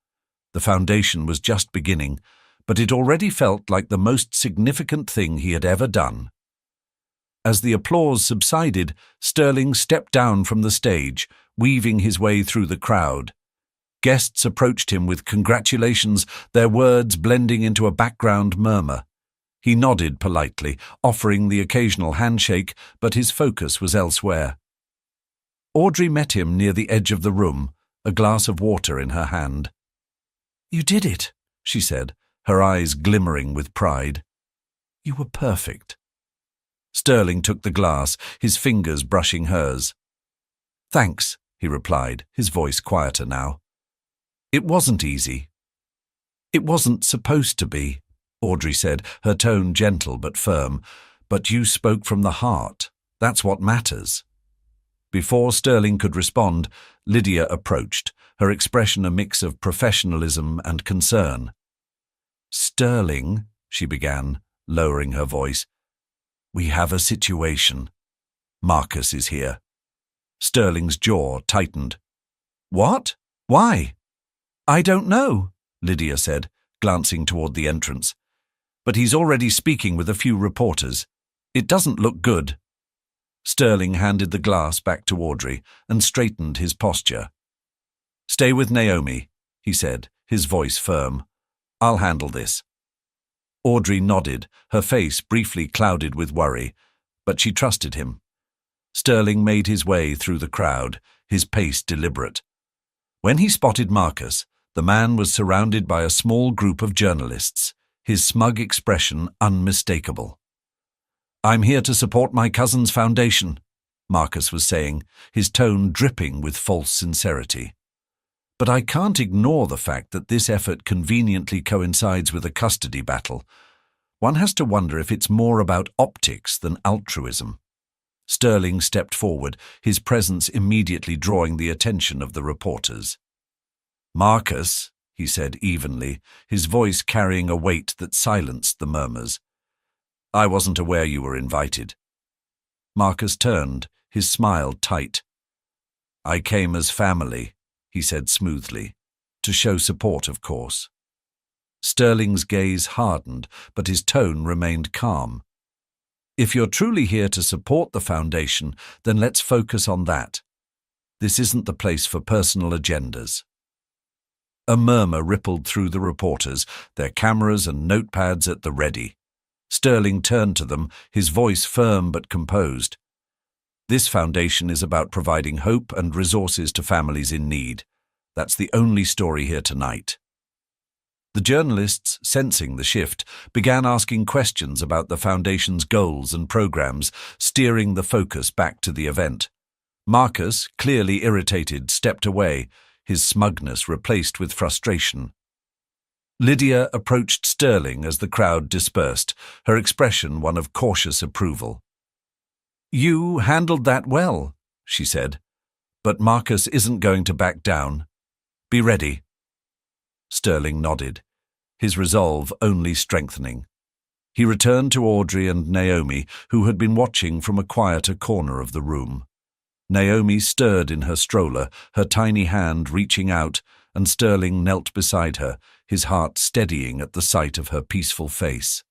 The foundation was just beginning, but it already felt like the most significant thing he had ever done. As the applause subsided, Sterling stepped down from the stage, weaving his way through the crowd. Guests approached him with congratulations, their words blending into a background murmur. He nodded politely, offering the occasional handshake, but his focus was elsewhere. Audrey met him near the edge of the room, a glass of water in her hand. "You did it," she said, her eyes glimmering with pride. "You were perfect." Sterling took the glass, his fingers brushing hers. "Thanks," he replied, his voice quieter now. "It wasn't easy." "It wasn't supposed to be," Audrey said, her tone gentle but firm. "But you spoke from the heart. That's what matters." Before Sterling could respond, Lydia approached, her expression a mix of professionalism and concern. "Sterling," she began, lowering her voice, "we have a situation. Marcus is here." Sterling's jaw tightened. "What? Why?" "I don't know," Lydia said, glancing toward the entrance. "But he's already speaking with a few reporters. It doesn't look good." Sterling handed the glass back to Audrey and straightened his posture. "Stay with Naomi," he said, his voice firm. "I'll handle this." Audrey nodded, her face briefly clouded with worry, but she trusted him. Sterling made his way through the crowd, his pace deliberate. When he spotted Marcus, the man was surrounded by a small group of journalists, his smug expression unmistakable. "I'm here to support my cousin's foundation," Marcus was saying, his tone dripping with false sincerity. "But I can't ignore the fact that this effort conveniently coincides with a custody battle. One has to wonder if it's more about optics than altruism." Sterling stepped forward, his presence immediately drawing the attention of the reporters. "Marcus," he said evenly, his voice carrying a weight that silenced the murmurs. "I wasn't aware you were invited." Marcus turned, his smile tight. "I came as family," he said smoothly, "to show support, of course." Sterling's gaze hardened, but his tone remained calm. "If you're truly here to support the foundation, then let's focus on that. This isn't the place for personal agendas." A murmur rippled through the reporters, their cameras and notepads at the ready. Sterling turned to them, his voice firm but composed. "This foundation is about providing hope and resources to families in need. That's the only story here tonight." The journalists, sensing the shift, began asking questions about the foundation's goals and programs, steering the focus back to the event. Marcus, clearly irritated, stepped away, his smugness replaced with frustration. Lydia approached Sterling as the crowd dispersed, her expression one of cautious approval. "You handled that well," she said, "but Marcus isn't going to back down. Be ready." Sterling nodded, his resolve only strengthening. He returned to Audrey and Naomi, who had been watching from a quieter corner of the room. Naomi stirred in her stroller, her tiny hand reaching out, and Sterling knelt beside her, his heart steadying at the sight of her peaceful face.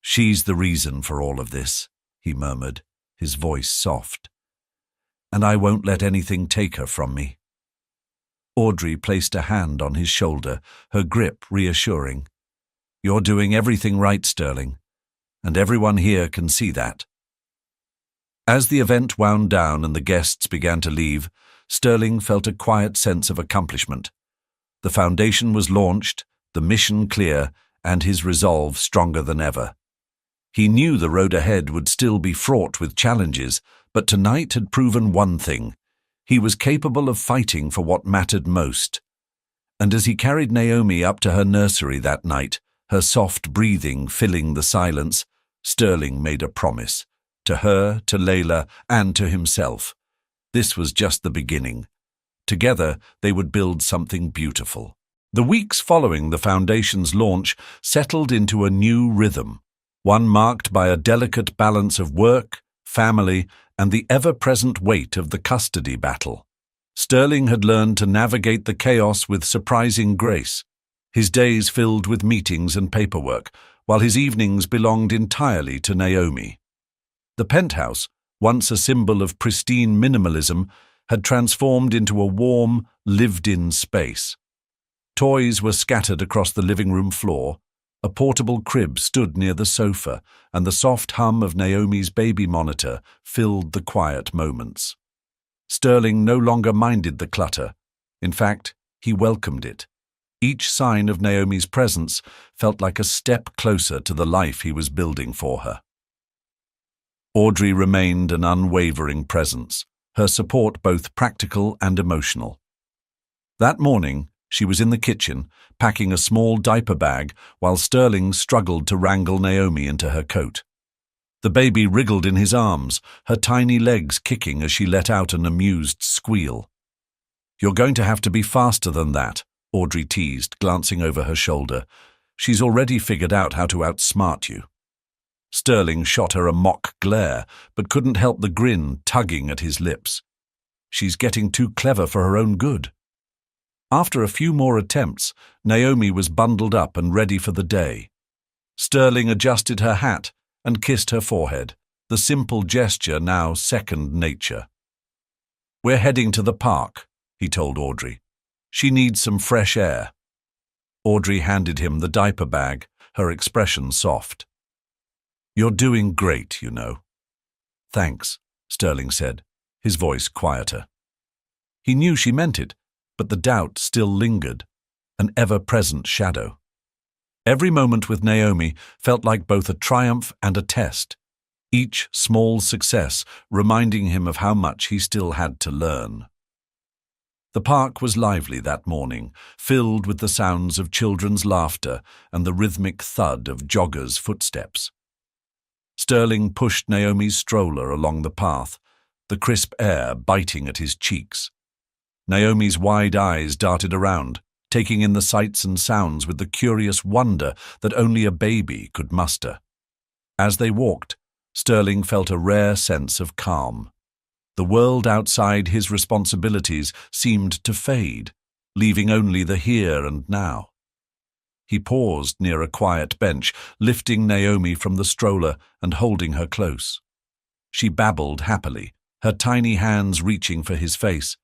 "She's the reason for all of this," he murmured, his voice soft. "And I won't let anything take her from me." Audrey placed a hand on his shoulder, her grip reassuring. "You're doing everything right, Sterling, and everyone here can see that." As the event wound down and the guests began to leave, Sterling felt a quiet sense of accomplishment. The foundation was launched, the mission clear, and his resolve stronger than ever. He knew the road ahead would still be fraught with challenges, but tonight had proven one thing: he was capable of fighting for what mattered most. And as he carried Naomi up to her nursery that night, her soft breathing filling the silence, Sterling made a promise. To her, to Layla, and to himself. This was just the beginning. Together, they would build something beautiful. The weeks following the foundation's launch settled into a new rhythm, one marked by a delicate balance of work, family, and the ever-present weight of the custody battle. Sterling had learned to navigate the chaos with surprising grace, his days filled with meetings and paperwork, while his evenings belonged entirely to Naomi. The penthouse, once a symbol of pristine minimalism, had transformed into a warm, lived-in space. Toys were scattered across the living room floor, a portable crib stood near the sofa, and the soft hum of Naomi's baby monitor filled the quiet moments. Sterling no longer minded the clutter. In fact, he welcomed it. Each sign of Naomi's presence felt like a step closer to the life he was building for her. Audrey remained an unwavering presence, her support both practical and emotional. That morning, she was in the kitchen, packing a small diaper bag, while Sterling struggled to wrangle Naomi into her coat. The baby wriggled in his arms, her tiny legs kicking as she let out an amused squeal. "You're going to have to be faster than that," Audrey teased, glancing over her shoulder. "She's already figured out how to outsmart you." Sterling shot her a mock glare, but couldn't help the grin tugging at his lips. "She's getting too clever for her own good." After a few more attempts, Naomi was bundled up and ready for the day. Sterling adjusted her hat and kissed her forehead, the simple gesture now second nature. "We're heading to the park," he told Audrey. "She needs some fresh air." Audrey handed him the diaper bag, her expression soft. "You're doing great, you know." "Thanks," Sterling said, his voice quieter. He knew she meant it, but the doubt still lingered, an ever-present shadow. Every moment with Naomi felt like both a triumph and a test, each small success reminding him of how much he still had to learn. The park was lively that morning, filled with the sounds of children's laughter and the rhythmic thud of joggers' footsteps. Sterling pushed Naomi's stroller along the path, the crisp air biting at his cheeks. Naomi's wide eyes darted around, taking in the sights and sounds with the curious wonder that only a baby could muster. As they walked, Sterling felt a rare sense of calm. The world outside his responsibilities seemed to fade, leaving only the here and now. He paused near a quiet bench, lifting Naomi from the stroller and holding her close. She babbled happily, her tiny hands reaching for his face,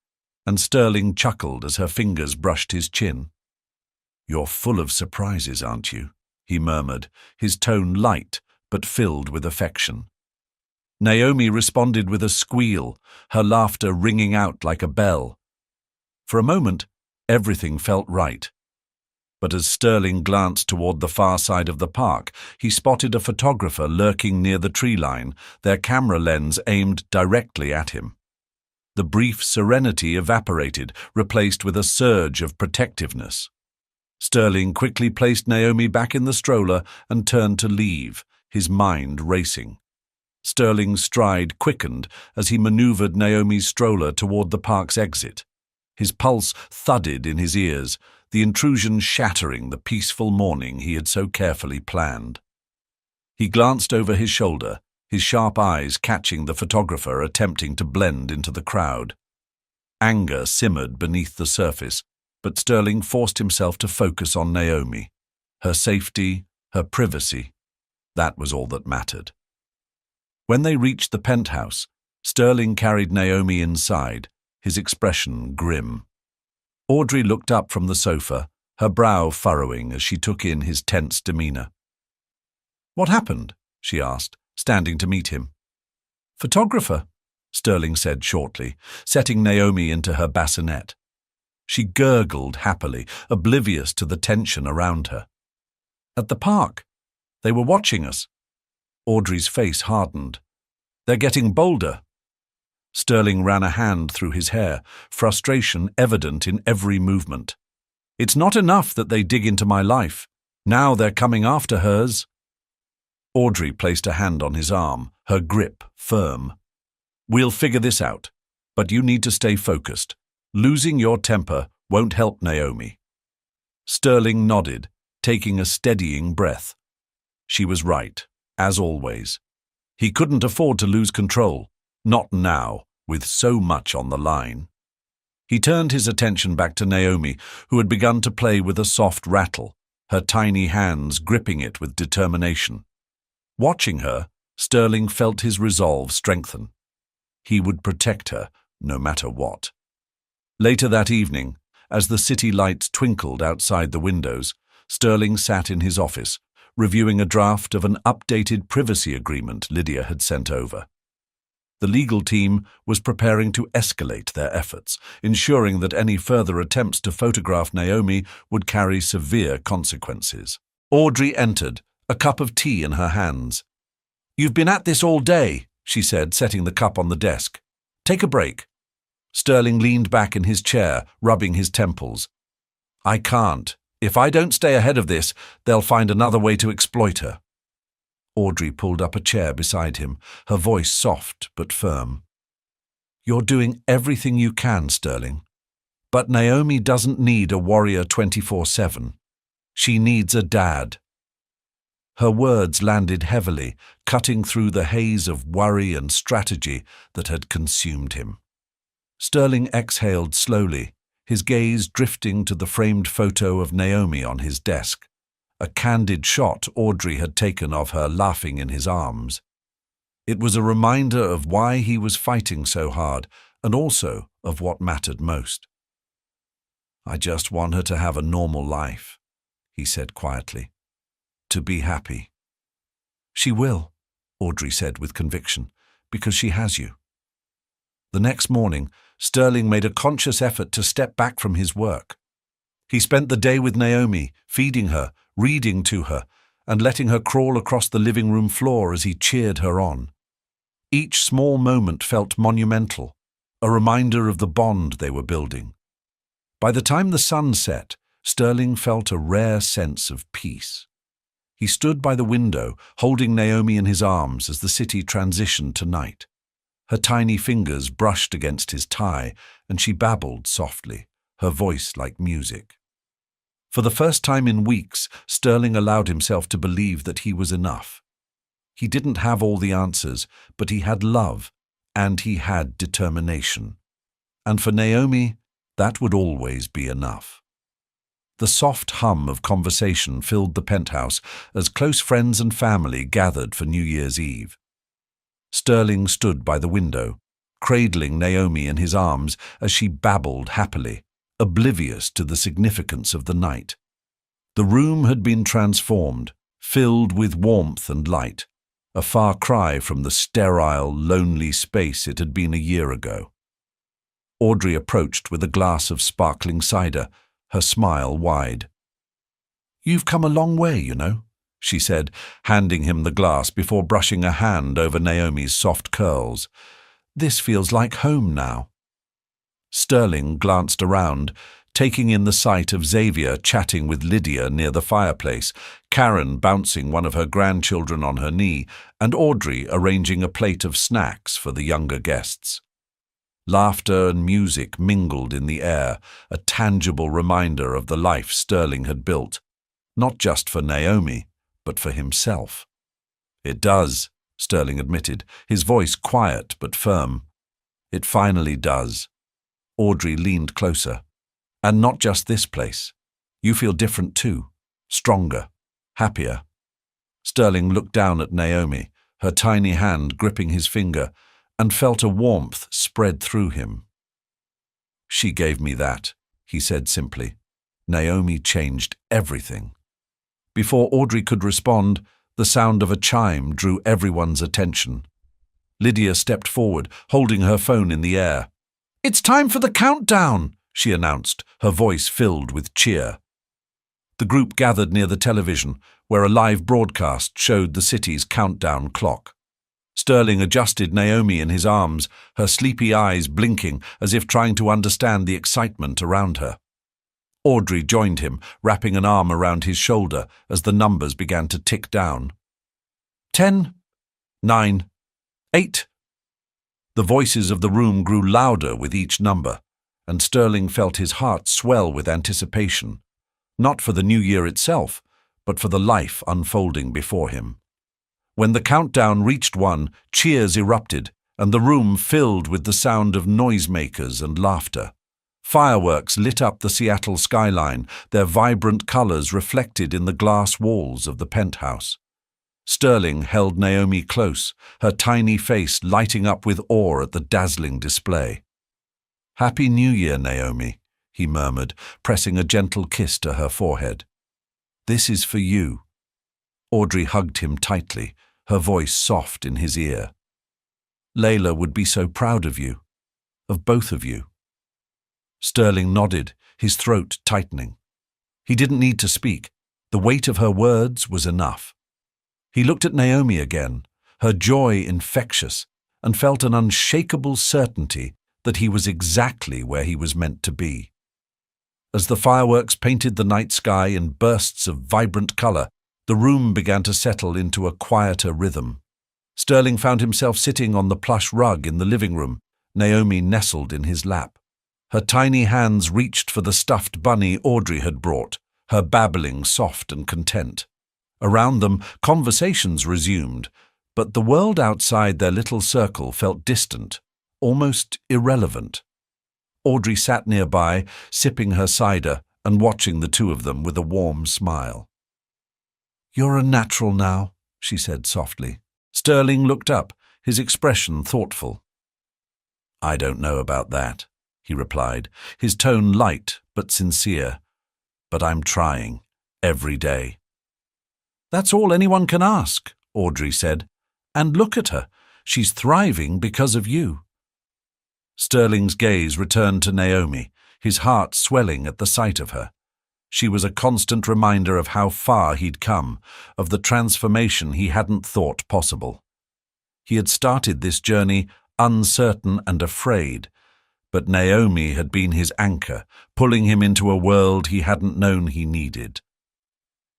and Sterling chuckled as her fingers brushed his chin. "You're full of surprises, aren't you?" he murmured, his tone light but filled with affection. Naomi responded with a squeal, her laughter ringing out like a bell. For a moment, everything felt right. But as Sterling glanced toward the far side of the park, he spotted a photographer lurking near the tree line, their camera lens aimed directly at him. The brief serenity evaporated, replaced with a surge of protectiveness. Sterling quickly placed Naomi back in the stroller and turned to leave, his mind racing. Sterling's stride quickened as he maneuvered Naomi's stroller toward the park's exit. His pulse thudded in his ears, the intrusion shattering the peaceful morning he had so carefully planned. He glanced over his shoulder, his sharp eyes catching the photographer attempting to blend into the crowd. Anger simmered beneath the surface, but Sterling forced himself to focus on Naomi. Her safety, her privacy, that was all that mattered. When they reached the penthouse, Sterling carried Naomi inside, his expression grim. Audrey looked up from the sofa, her brow furrowing as she took in his tense demeanor. "What happened?" she asked, standing to meet him. "Photographer," Sterling said shortly, setting Naomi into her bassinet. She gurgled happily, oblivious to the tension around her. "At the park. They were watching us." Audrey's face hardened. "They're getting bolder." Sterling ran a hand through his hair, frustration evident in every movement. "It's not enough that they dig into my life. Now they're coming after hers." Audrey placed a hand on his arm, her grip firm. "We'll figure this out, but you need to stay focused. Losing your temper won't help Naomi." Sterling nodded, taking a steadying breath. She was right, as always. He couldn't afford to lose control, not now, with so much on the line. He turned his attention back to Naomi, who had begun to play with a soft rattle, her tiny hands gripping it with determination. Watching her, Sterling felt his resolve strengthen. He would protect her, no matter what. Later that evening, as the city lights twinkled outside the windows, Sterling sat in his office, reviewing a draft of an updated privacy agreement Lydia had sent over. The legal team was preparing to escalate their efforts, ensuring that any further attempts to photograph Naomi would carry severe consequences. Audrey entered, a cup of tea in her hands. "You've been at this all day," she said, setting the cup on the desk. "Take a break." Sterling leaned back in his chair, rubbing his temples. "I can't. If I don't stay ahead of this, they'll find another way to exploit her." Audrey pulled up a chair beside him, her voice soft but firm. "You're doing everything you can, Sterling. But Naomi doesn't need a warrior 24/7. She needs a dad." Her words landed heavily, cutting through the haze of worry and strategy that had consumed him. Sterling exhaled slowly, his gaze drifting to the framed photo of Naomi on his desk, a candid shot Audrey had taken of her laughing in his arms. It was a reminder of why he was fighting so hard, and also of what mattered most. "I just want her to have a normal life," he said quietly. "To be happy." "She will," Audrey said with conviction, "because she has you." The next morning, Sterling made a conscious effort to step back from his work. He spent the day with Naomi, feeding her, reading to her, and letting her crawl across the living room floor as he cheered her on. Each small moment felt monumental, a reminder of the bond they were building. By the time the sun set, Sterling felt a rare sense of peace. He stood by the window, holding Naomi in his arms as the city transitioned to night. Her tiny fingers brushed against his tie, and she babbled softly, her voice like music. For the first time in weeks, Sterling allowed himself to believe that he was enough. He didn't have all the answers, but he had love, and he had determination. And for Naomi, that would always be enough. The soft hum of conversation filled the penthouse as close friends and family gathered for New Year's Eve. Sterling stood by the window, cradling Naomi in his arms as she babbled happily, oblivious to the significance of the night. The room had been transformed, filled with warmth and light, a far cry from the sterile, lonely space it had been a year ago. Audrey approached with a glass of sparkling cider, her smile wide. "You've come a long way, you know," she said, handing him the glass before brushing a hand over Naomi's soft curls. "This feels like home now." Sterling glanced around, taking in the sight of Xavier chatting with Lydia near the fireplace, Karen bouncing one of her grandchildren on her knee, and Audrey arranging a plate of snacks for the younger guests. Laughter and music mingled in the air, a tangible reminder of the life Sterling had built, not just for Naomi, but for himself. "It does," Sterling admitted, his voice quiet but firm. "It finally does." Audrey leaned closer. "And not just this place. You feel different too, stronger, happier." Sterling looked down at Naomi, her tiny hand gripping his finger, and felt a warmth spread through him. "She gave me that," he said simply. "Naomi changed everything." Before Audrey could respond, the sound of a chime drew everyone's attention. Lydia stepped forward, holding her phone in the air. "It's time for the countdown," she announced, her voice filled with cheer. The group gathered near the television, where a live broadcast showed the city's countdown clock. Sterling adjusted Naomi in his arms, her sleepy eyes blinking as if trying to understand the excitement around her. Audrey joined him, wrapping an arm around his shoulder as the numbers began to tick down. 10, 9, 8. The voices of the room grew louder with each number, and Sterling felt his heart swell with anticipation, not for the new year itself, but for the life unfolding before him. When the countdown reached 1, cheers erupted, and the room filled with the sound of noisemakers and laughter. Fireworks lit up the Seattle skyline, their vibrant colors reflected in the glass walls of the penthouse. Sterling held Naomi close, her tiny face lighting up with awe at the dazzling display. "Happy New Year, Naomi," he murmured, pressing a gentle kiss to her forehead. "This is for you." Audrey hugged him tightly, her voice soft in his ear. "Layla would be so proud of you, of both of you." Sterling nodded, his throat tightening. He didn't need to speak. The weight of her words was enough. He looked at Naomi again, her joy infectious, and felt an unshakable certainty that he was exactly where he was meant to be. As the fireworks painted the night sky in bursts of vibrant color, the room began to settle into a quieter rhythm. Sterling found himself sitting on the plush rug in the living room, Naomi nestled in his lap. Her tiny hands reached for the stuffed bunny Audrey had brought, her babbling soft and content. Around them, conversations resumed, but the world outside their little circle felt distant, almost irrelevant. Audrey sat nearby, sipping her cider and watching the two of them with a warm smile. "You're a natural now," she said softly. Sterling looked up, his expression thoughtful. "I don't know about that," he replied, his tone light but sincere. "But I'm trying, every day." "That's all anyone can ask," Audrey said. "And look at her. She's thriving because of you." Sterling's gaze returned to Naomi, his heart swelling at the sight of her. She was a constant reminder of how far he'd come, of the transformation he hadn't thought possible. He had started this journey uncertain and afraid, but Naomi had been his anchor, pulling him into a world he hadn't known he needed.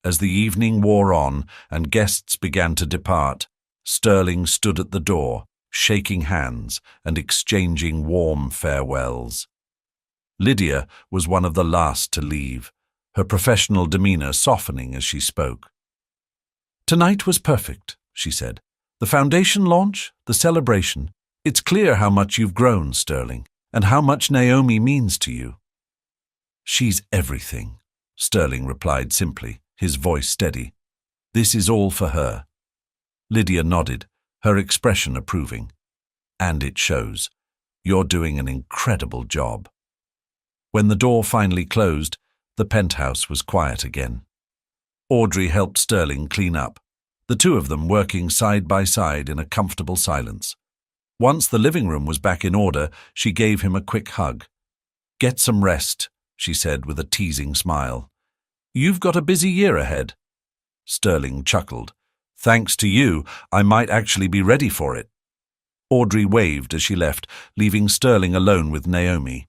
As the evening wore on and guests began to depart, Sterling stood at the door, shaking hands and exchanging warm farewells. Lydia was one of the last to leave, her professional demeanor softening as she spoke. "Tonight was perfect," she said. "The foundation launch, the celebration. It's clear how much you've grown, Sterling, and how much Naomi means to you." "She's everything," Sterling replied simply, his voice steady. "This is all for her." Lydia nodded, her expression approving. "And it shows. You're doing an incredible job." When the door finally closed, the penthouse was quiet again. Audrey helped Sterling clean up, the two of them working side by side in a comfortable silence. Once the living room was back in order, she gave him a quick hug. "Get some rest," she said with a teasing smile. "You've got a busy year ahead." Sterling chuckled. "Thanks to you, I might actually be ready for it." Audrey waved as she left, leaving Sterling alone with Naomi.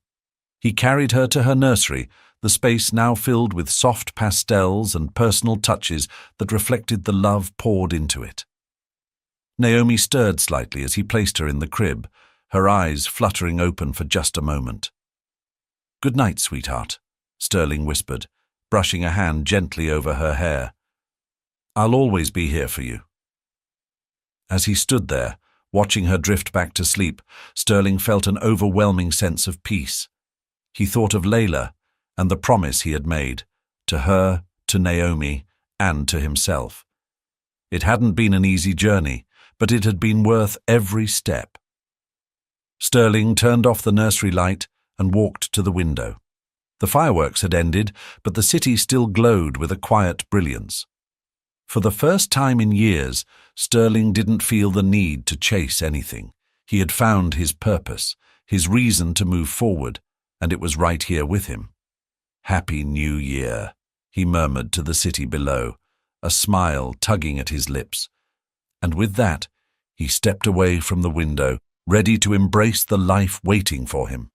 He carried her to her nursery, the space now filled with soft pastels and personal touches that reflected the love poured into it. Naomi stirred slightly as he placed her in the crib, her eyes fluttering open for just a moment. "Good night, sweetheart," Sterling whispered, brushing a hand gently over her hair. "I'll always be here for you." As he stood there, watching her drift back to sleep, Sterling felt an overwhelming sense of peace. He thought of Layla and the promise he had made, to her, to Naomi, and to himself. It hadn't been an easy journey, but it had been worth every step. Sterling turned off the nursery light and walked to the window. The fireworks had ended, but the city still glowed with a quiet brilliance. For the first time in years, Sterling didn't feel the need to chase anything. He had found his purpose, his reason to move forward, and it was right here with him. "Happy New Year," he murmured to the city below, a smile tugging at his lips. And with that, he stepped away from the window, ready to embrace the life waiting for him.